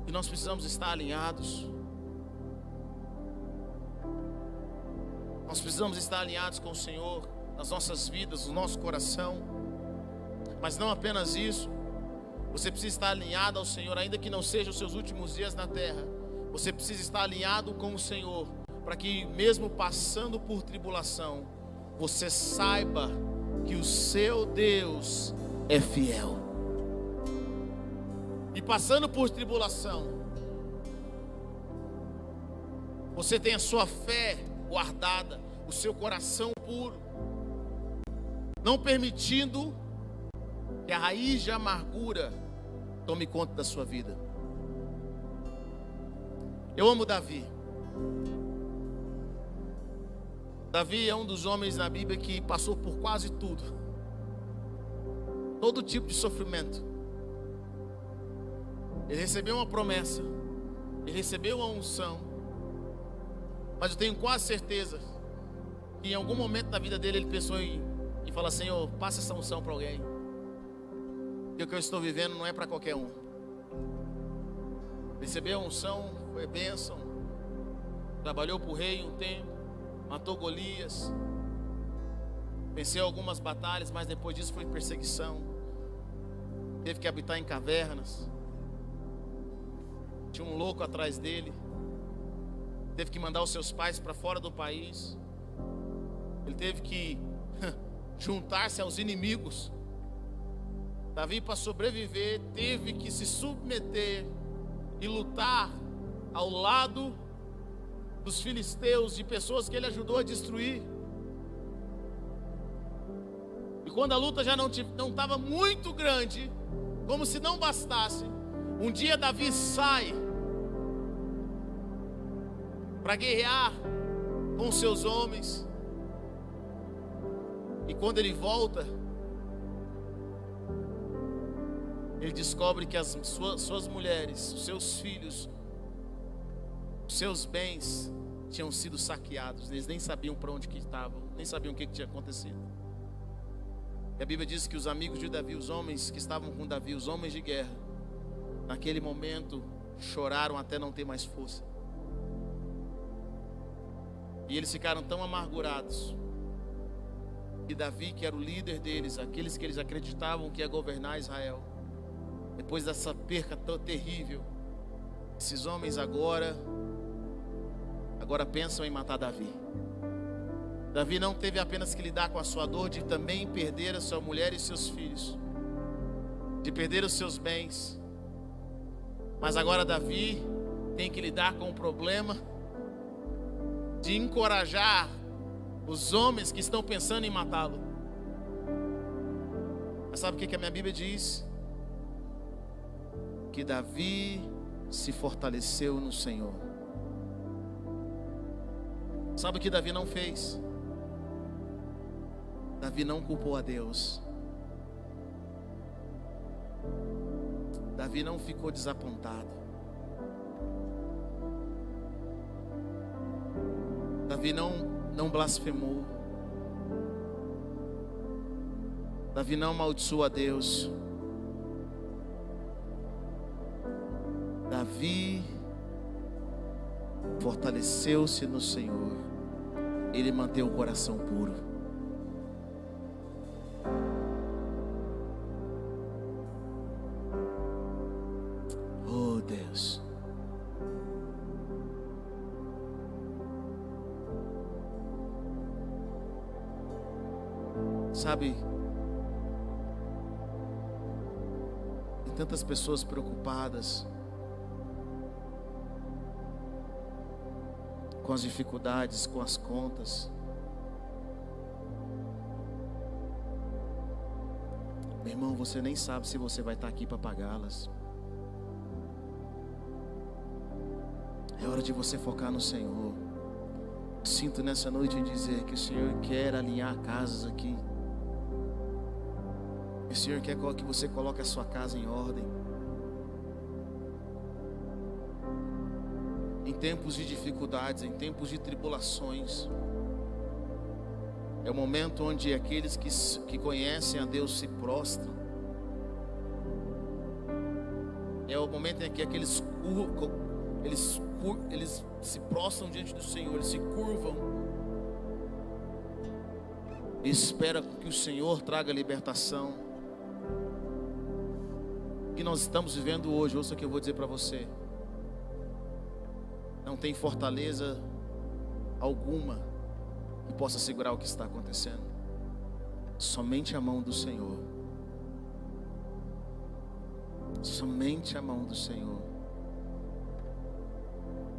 que nós precisamos estar alinhados. Nós precisamos estar alinhados com o Senhor nas nossas vidas, no nosso coração. Mas não apenas isso. Você precisa estar alinhado ao Senhor, ainda que não sejam os seus últimos dias na terra. Você precisa estar alinhado com o Senhor, para que mesmo passando por tribulação, você saiba que o seu Deus é fiel. E passando por tribulação, você tem a sua fé guardada, o seu coração puro, não permitindo que a raiz de amargura tome conta da sua vida. Eu amo Davi. Davi é um dos homens na Bíblia que passou por quase tudo, todo tipo de sofrimento. Ele recebeu uma promessa, ele recebeu uma unção, mas eu tenho quase certeza que em algum momento da vida dele ele pensou em falar: Senhor, passa essa unção para alguém, porque o que eu estou vivendo não é para qualquer um. Recebeu a unção, foi bênção, trabalhou para o rei um tempo, matou Golias, venceu algumas batalhas, mas depois disso foi perseguição, teve que habitar em cavernas, tinha um louco atrás dele, teve que mandar os seus pais para fora do país, ele teve que juntar-se aos inimigos. Davi, para sobreviver, teve que se submeter e lutar ao lado dos filisteus, de pessoas que ele ajudou a destruir. E quando a luta já não estava muito grande, como se não bastasse, um dia Davi sai para guerrear com seus homens. E quando ele volta, ele descobre que as suas mulheres, os seus filhos, os seus bens tinham sido saqueados. Eles nem sabiam para onde que estavam, nem sabiam o que tinha acontecido. E a Bíblia diz que os amigos de Davi, os homens que estavam com Davi, os homens de guerra, naquele momento choraram até não ter mais força. E eles ficaram tão amargurados que Davi, que era o líder deles, aqueles que eles acreditavam que ia governar Israel, depois dessa perca tão terrível, esses homens agora pensam em matar Davi. Davi não teve apenas que lidar com a sua dor de também perder a sua mulher e seus filhos, de perder os seus bens, mas agora Davi tem que lidar com o problema de encorajar os homens que estão pensando em matá-lo. Mas sabe o que a minha Bíblia diz? Que Davi se fortaleceu no Senhor. Sabe o que Davi não fez? Davi não culpou a Deus. Davi não ficou desapontado. Davi não blasfemou. Davi não amaldiçoou a Deus. Davi fortaleceu-se no Senhor. Ele manteve o coração puro. Oh Deus. Sabe, tem tantas pessoas preocupadas com as dificuldades, com as contas. Meu irmão, você nem sabe se você vai estar aqui para pagá-las. É hora de você focar no Senhor. Sinto nessa noite em dizer que o Senhor quer alinhar casas aqui. O Senhor quer que você coloque a sua casa em ordem. Em tempos de dificuldades, em tempos de tribulações, é o momento onde aqueles que conhecem a Deus se prostram. É o momento em que aqueles eles se prostram diante do Senhor, eles se curvam e esperam que o Senhor traga libertação. O que nós estamos vivendo hoje, ouça o que eu vou dizer para você. Não tem fortaleza alguma que possa segurar o que está acontecendo. Somente a mão do Senhor. Somente a mão do Senhor.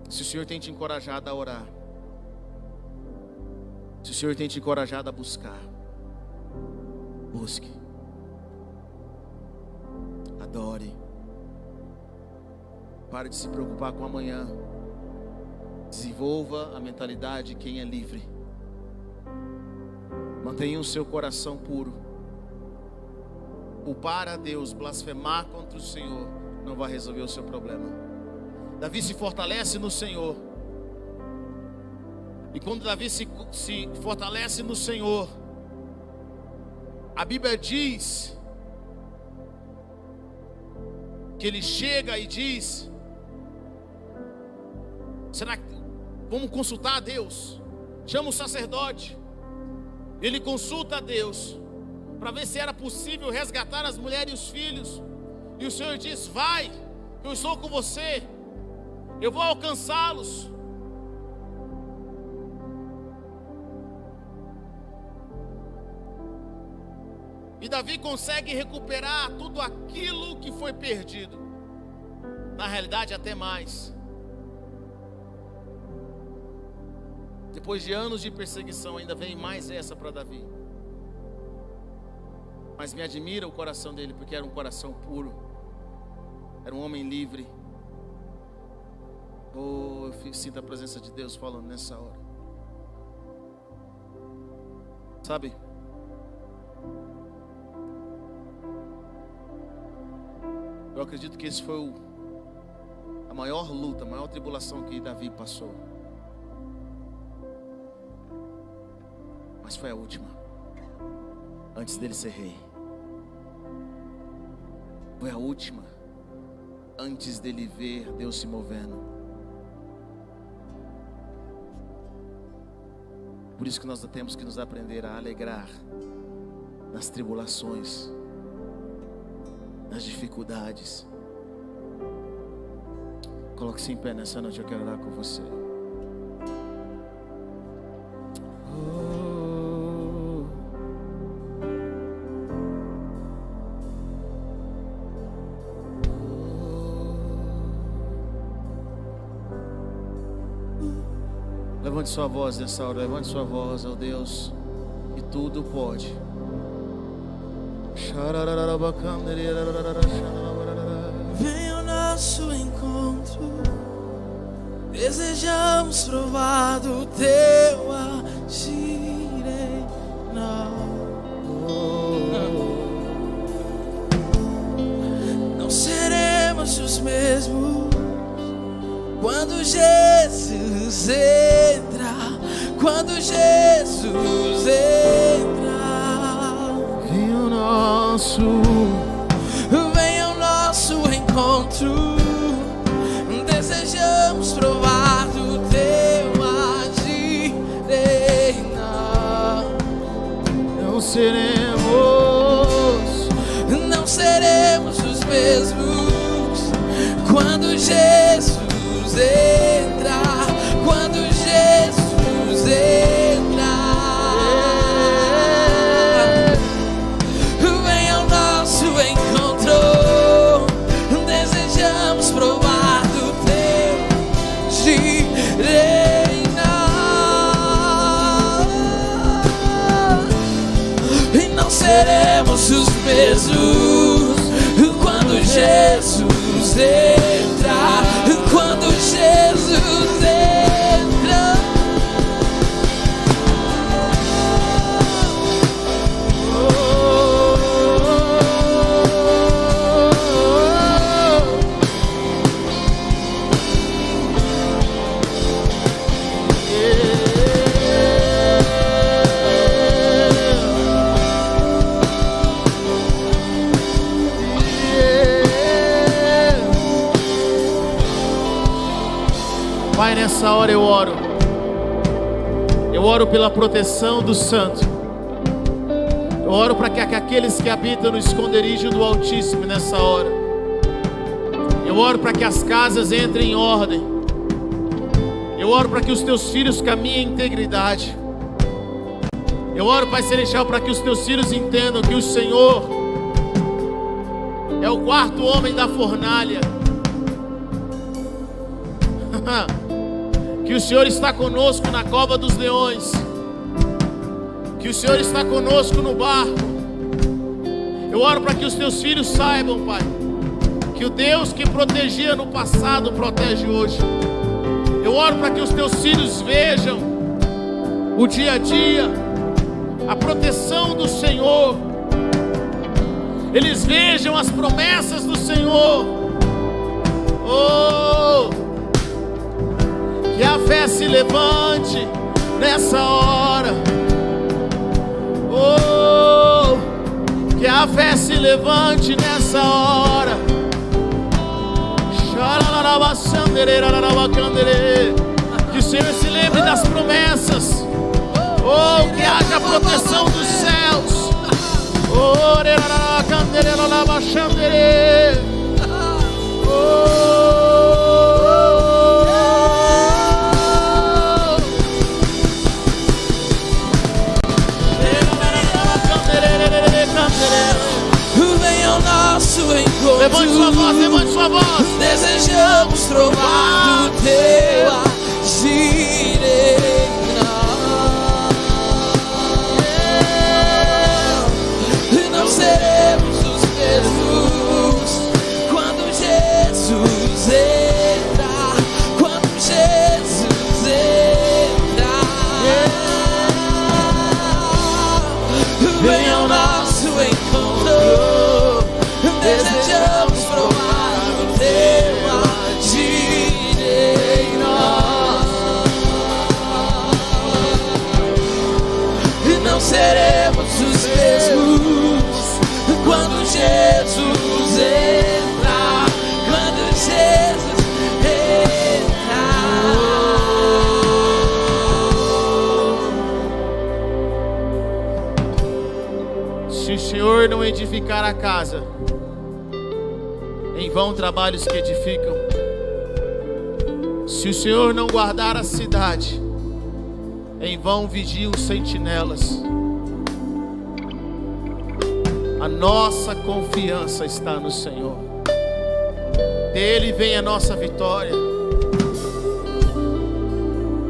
Se o Senhor tem te encorajado a orar, se o Senhor tem te encorajado a buscar, busque, adore. Pare de se preocupar com amanhã. Desenvolva a mentalidade de quem é livre. Mantenha o seu coração puro. Culpar a Deus, blasfemar contra o Senhor, não vai resolver o seu problema. Davi se fortalece no Senhor. E quando Davi se fortalece no Senhor, a Bíblia diz que ele chega e diz: será que vamos consultar a Deus? Chama o sacerdote. Ele consulta a Deus para ver se era possível resgatar as mulheres e os filhos. E o Senhor diz: vai, eu estou com você, eu vou alcançá-los. E Davi consegue recuperar tudo aquilo que foi perdido. Na realidade, até mais. Depois de anos de perseguição, ainda vem mais essa para Davi. Mas me admira o coração dele, porque era um coração puro. Era um homem livre. Oh, eu sinto a presença de Deus falando nessa hora. Sabe? Eu acredito que esse foi a maior luta, a maior tribulação que Davi passou. Mas foi a última, antes dele ser rei. Foi a última, antes dele ver Deus se movendo. Por isso que nós temos que nos aprender a alegrar nas tribulações, nas dificuldades. Coloque-se em pé nessa noite, eu quero orar com você. Levante sua voz nessa hora, levante sua voz ao Deus que tudo pode.
Vem ao nosso encontro, desejamos provar do teu agir em nós. Não seremos os mesmos quando Jesus entra, quando Jesus entra.
Vem o nosso
encontro, desejamos provar do teu agir em nós. Não seremos os mesmos quando Jesus entra, quando Jesus entra. seremos os mesmos quando Jesus entrar. Quando Jesus entrar.
Pai, nessa hora eu oro pela proteção do Santo. Eu oro para que aqueles que habitam no esconderijo do Altíssimo nessa hora, eu oro para que as casas entrem em ordem. Eu oro para que os teus filhos caminhem em integridade. Eu oro, Pai Celestial, para que os teus filhos entendam que o Senhor é o quarto homem da fornalha. Que o Senhor está conosco na cova dos leões, que o Senhor está conosco no barco. Eu oro para que os teus filhos saibam, Pai, que o Deus que protegia no passado protege hoje. Eu oro para que os teus filhos vejam o dia a dia, a proteção do Senhor. Eles vejam as promessas do Senhor. Oh, que a fé se levante nessa hora. Oh, que a fé se levante nessa hora. Que o Senhor se lembre das promessas. Oh, que haja proteção dos céus. Oh,
venha ao nosso encontro.
Levante sua voz, levante sua voz.
Desejamos provar do teu agir em nós. Não seremos os mesmos quando Jesus entrar. Quando Jesus entrar. Venha ao nosso encontro. Desejamos provar o teu agir em nós. E não seremos os mesmos quando Jesus entrar. Quando Jesus entrar.
Se o Senhor não edificar a casa, em vão trabalhos que edificam. Se o Senhor não guardar a cidade, em vão vigiam os sentinelas. A nossa confiança está no Senhor. Dele vem a nossa vitória.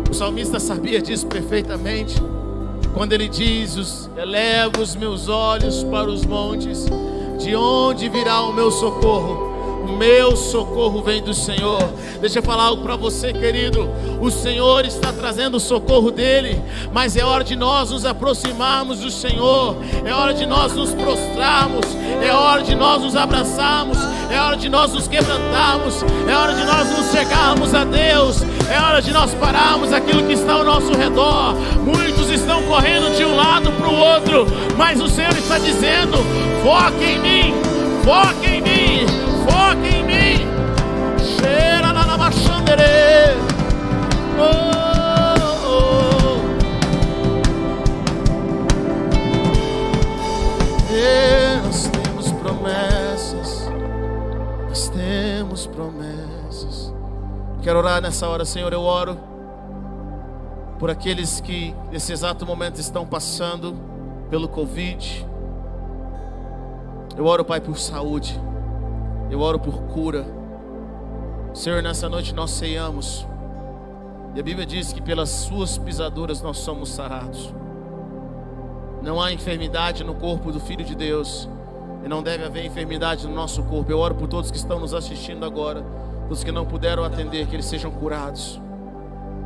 O salmista sabia disso perfeitamente, quando ele diz: elevo os meus olhos para os montes, de onde virá o meu socorro? O meu socorro vem do Senhor. Deixa eu falar algo para você, querido. O Senhor está trazendo o socorro dele, mas é hora de nós nos aproximarmos do Senhor. É hora de nós nos prostrarmos. É hora de nós nos abraçarmos. É hora de nós nos quebrantarmos. É hora de nós nos chegarmos a Deus. É hora de nós pararmos aquilo que está ao nosso redor. Muitos estão correndo de um lado para o outro, mas o Senhor está dizendo: foque em mim, foque em mim, foque em mim. Cheira na machandere. Oh, oh. Nós temos promessas. Nós temos promessas. Quero orar nessa hora, Senhor. Eu oro por aqueles que nesse exato momento estão passando pelo Covid. Eu oro, Pai, por saúde. Eu oro por cura. Senhor, nessa noite nós ceiamos, e a Bíblia diz que pelas suas pisaduras nós somos sarados. Não há enfermidade no corpo do Filho de Deus. E não deve haver enfermidade no nosso corpo. Eu oro por todos que estão nos assistindo agora. Os que não puderam atender, que eles sejam curados.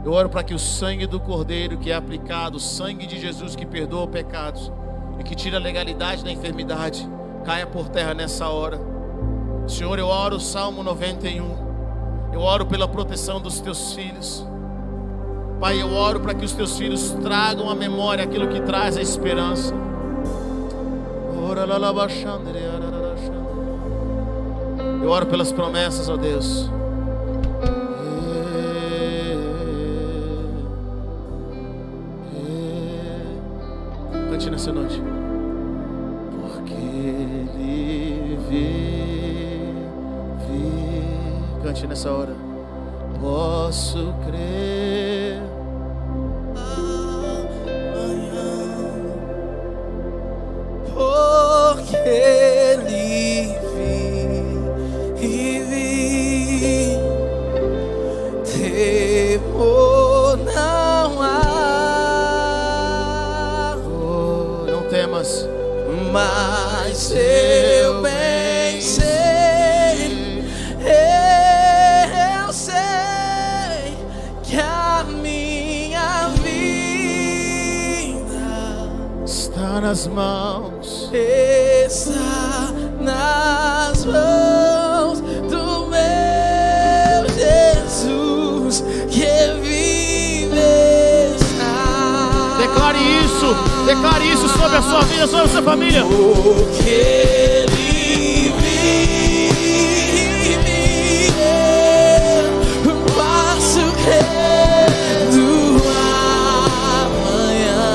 Eu oro para que o sangue do Cordeiro que é aplicado, o sangue de Jesus que perdoa pecados e que tira a legalidade da enfermidade, caia por terra nessa hora. Senhor, eu oro o Salmo 91. Eu oro pela proteção dos teus filhos. Pai, eu oro para que os teus filhos tragam à memória aquilo que traz a esperança. Eu oro pelas promessas, ó Deus. Cante nessa noite. Porque Ele vive. Cante nessa hora. Posso crer.
Porque Ele vive, temor não há.
Oh, não temas,
mas eu bem sei, eu sei que a minha vida
está nas mãos.
está nas mãos do meu Jesus que vive está.
Declare isso sobre a sua vida, sobre a sua família.
Porque Ele vive, eu posso crer do amanhã.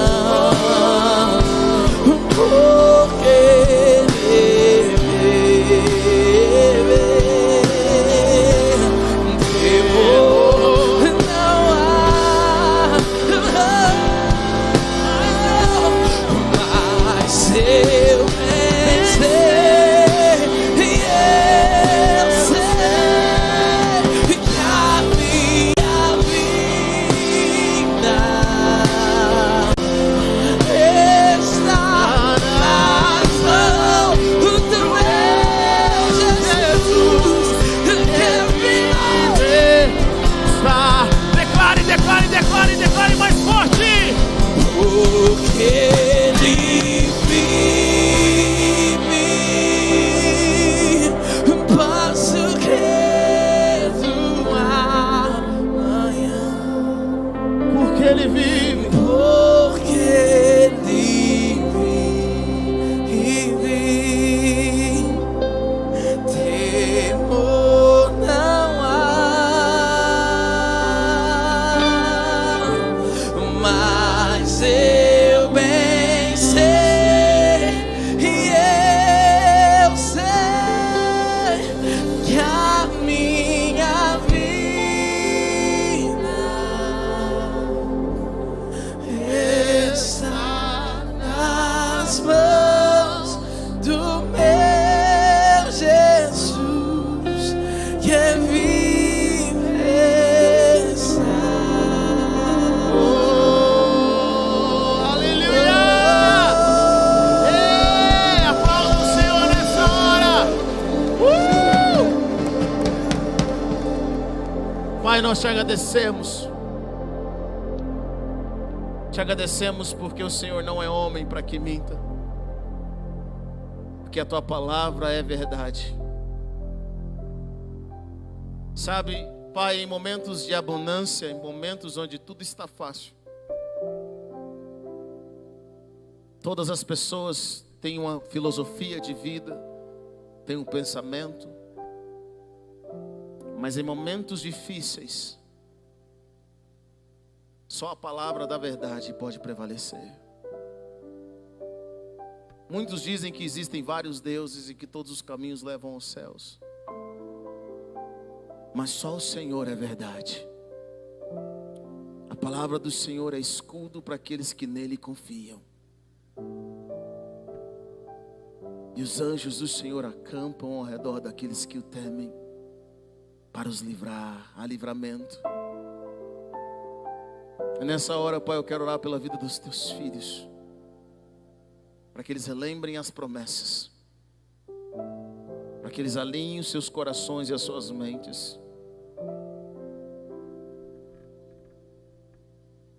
Porque Ele vive, temor não há. Mas eu pensei, eu sei que a minha vida está nas mãos do meu Jesus que vive.
Está. Declare mais forte.
Porque Ele vive, posso crer do amanhã.
Porque Ele vive.
Porque Ele vive, temor não há. Mas eu bem sei, e eu sei que a minha vida está nas mãos do meu Jesus que vive está.
Oh, aleluia! Ei, aplauda o Senhor nessa hora. Pai, nós te agradecemos. Te agradecemos porque o Senhor não é homem para que minta. Porque a tua palavra é verdade. Sabe, Pai, em momentos de abundância, em momentos onde tudo está fácil, todas as pessoas têm uma filosofia de vida, têm um pensamento, mas em momentos difíceis, só a palavra da verdade pode prevalecer. Muitos dizem que existem vários deuses e que todos os caminhos levam aos céus. Mas só o Senhor é verdade. A palavra do Senhor é escudo para aqueles que nele confiam. E os anjos do Senhor acampam ao redor daqueles que o temem, para os livrar, há livramento. E nessa hora, Pai, eu quero orar pela vida dos teus filhos. para que eles relembrem as promessas, para que eles alinhem os seus corações e as suas mentes,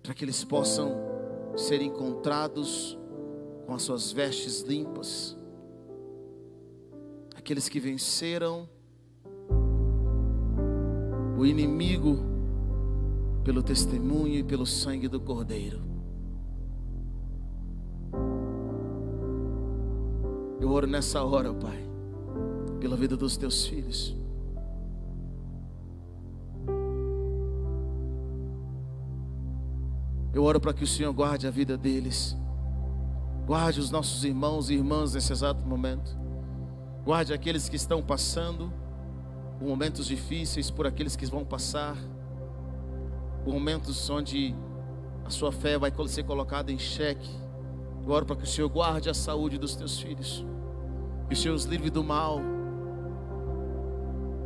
para que eles possam ser encontrados com as suas vestes limpas, aqueles que venceram o inimigo pelo testemunho e pelo sangue do Cordeiro. Eu oro nessa hora, Pai, pela vida dos teus filhos. Eu oro para que o Senhor guarde a vida deles, guarde os nossos irmãos e irmãs nesse exato momento, guarde aqueles que estão passando por momentos difíceis, por aqueles que vão passar por momentos onde a sua fé vai ser colocada em xeque. Eu oro para que o Senhor guarde a saúde dos teus filhos, que o Senhor os livre do mal,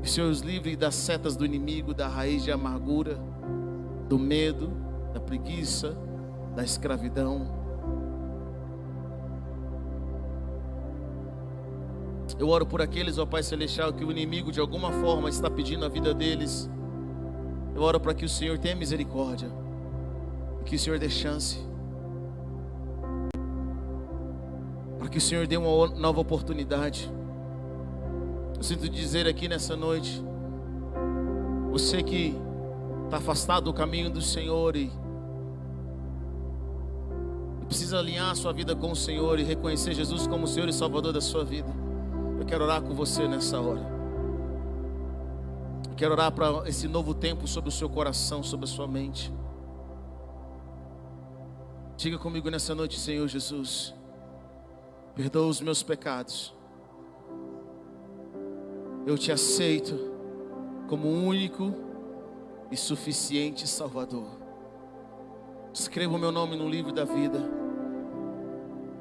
que o Senhor os livre das setas do inimigo, da raiz de amargura, do medo, da preguiça, da escravidão. Eu oro por aqueles, ó Pai Celestial, que o inimigo de alguma forma está pedindo a vida deles. Eu oro para que o Senhor tenha misericórdia, que o Senhor dê chance, para que o Senhor dê uma nova oportunidade. Eu sinto dizer aqui nessa noite, você que está afastado do caminho do Senhor e precisa alinhar a sua vida com o Senhor e reconhecer Jesus como o Senhor e Salvador da sua vida, eu quero orar com você nessa hora. Eu quero orar para esse novo tempo sobre o seu coração, sobre a sua mente. Diga comigo nessa noite: Senhor Jesus, perdoa os meus pecados. Eu te aceito como único e suficiente Salvador. Escreva o meu nome no livro da vida.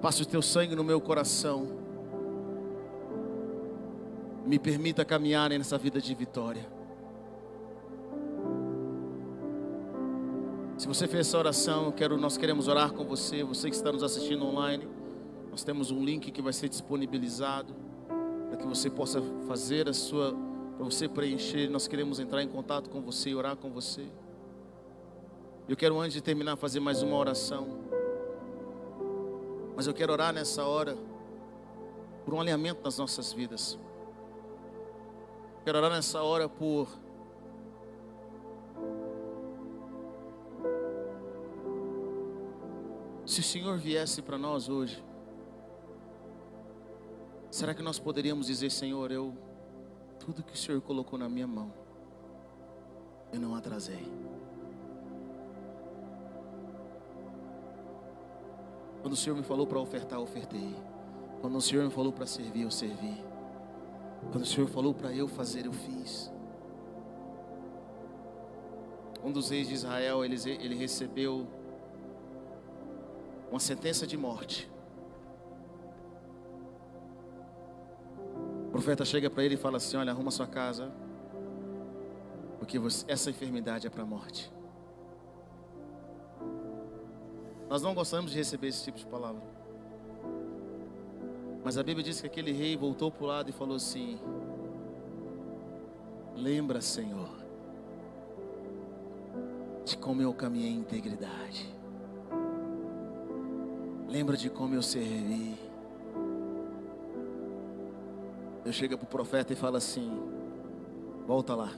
Passe o teu sangue no meu coração. Me permita caminhar nessa vida de vitória. Se você fez essa oração, nós queremos orar com você. Você que está nos assistindo online, nós temos um link que vai ser disponibilizado para que você possa fazer para você preencher. Nós queremos entrar em contato com você e orar com você. Eu quero, antes de terminar, fazer mais uma oração. Mas eu quero orar nessa hora por um alinhamento nas nossas vidas. Quero orar nessa hora por se o Senhor viesse para nós hoje, será que nós poderíamos dizer: Senhor, tudo que o Senhor colocou na minha mão, eu não atrasei. Quando o Senhor me falou para ofertar, eu ofertei. Quando o Senhor me falou para servir, eu servi. Quando o Senhor falou para eu fazer, eu fiz. Um dos reis de Israel, ele recebeu uma sentença de morte. O profeta chega para ele e fala assim: olha, arruma sua casa, porque essa enfermidade é para a morte. Nós não gostamos de receber esse tipo de palavra, mas a Bíblia diz que aquele rei voltou para o lado e falou assim: lembra, Senhor, de como eu caminhei em integridade. Lembra de como eu servi. Deus chega para o profeta e fala assim: volta lá.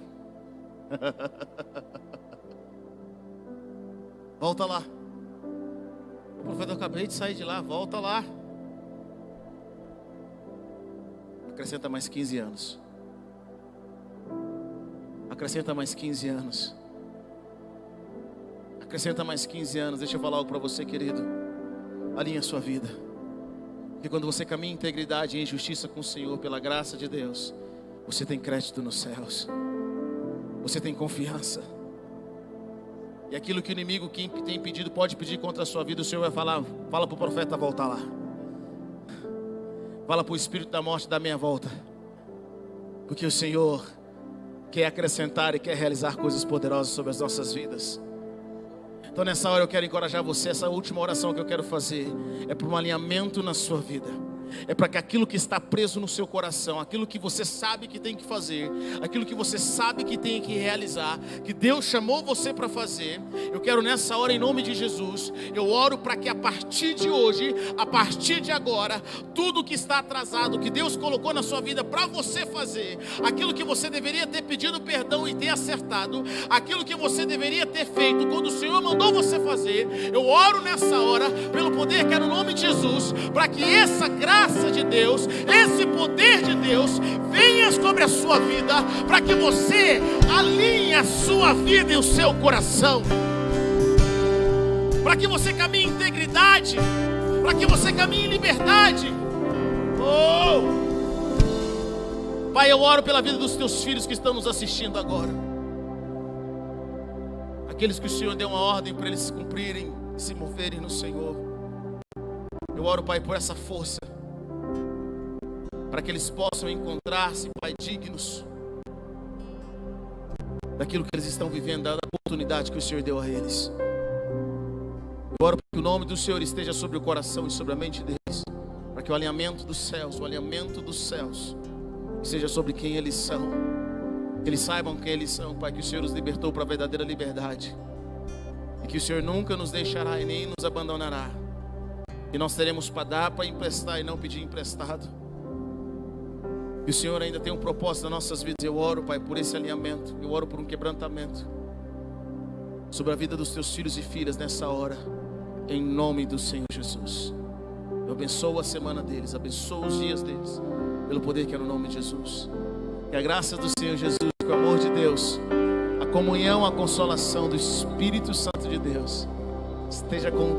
Volta lá. O profeta: eu acabei de sair de lá. Volta lá. Acrescenta mais 15 anos. Acrescenta mais 15 anos. Acrescenta mais 15 anos. Deixa eu falar algo para você, querido. Alinha a sua vida. Porque quando você caminha em integridade e em justiça com o Senhor, pela graça de Deus, você tem crédito nos céus. Você tem confiança. E aquilo que o inimigo que tem pedido, pode pedir contra a sua vida, o Senhor vai falar: fala para o profeta voltar lá. Fala para o espírito da morte dar meia volta. Porque o Senhor quer acrescentar e quer realizar coisas poderosas sobre as nossas vidas. Então nessa hora eu quero encorajar você. Essa última oração que eu quero fazer é para um alinhamento na sua vida. É para que aquilo que está preso no seu coração, aquilo que você sabe que tem que fazer, aquilo que você sabe que tem que realizar, que Deus chamou você para fazer, eu quero nessa hora, em nome de Jesus, eu oro para que a partir de hoje, a partir de agora, tudo que está atrasado, que Deus colocou na sua vida para você fazer, aquilo que você deveria ter pedido perdão e ter acertado, aquilo que você deveria ter feito quando o Senhor mandou você fazer, eu oro nessa hora, pelo poder que é no nome de Jesus, para que essa graça de Deus, esse poder de Deus venha sobre a sua vida, para que você alinhe a sua vida e o seu coração, para que você caminhe em integridade, para que você caminhe em liberdade. Pai, eu oro pela vida dos teus filhos que estão nos assistindo agora, aqueles que o Senhor deu uma ordem para eles cumprirem, se moverem no Senhor. Eu oro, Pai, por essa força, para que eles possam encontrar-se, Pai, dignos daquilo que eles estão vivendo, da oportunidade que o Senhor deu a eles. Eu oro para que o nome do Senhor esteja sobre o coração e sobre a mente deles, para que o alinhamento dos céus, seja sobre quem eles são, que eles saibam quem eles são, Pai, que o Senhor os libertou para a verdadeira liberdade, e que o Senhor nunca nos deixará e nem nos abandonará, e nós teremos para dar, para emprestar e não pedir emprestado. E o Senhor ainda tem um propósito nas nossas vidas. Eu oro, Pai, por esse alinhamento. Eu oro por um quebrantamento sobre a vida dos teus filhos e filhas nessa hora, em nome do Senhor Jesus. Eu abençoo a semana deles, abençoo os dias deles, pelo poder que é no nome de Jesus. Que a graça do Senhor Jesus, que o amor de Deus, a comunhão, a consolação do Espírito Santo de Deus esteja com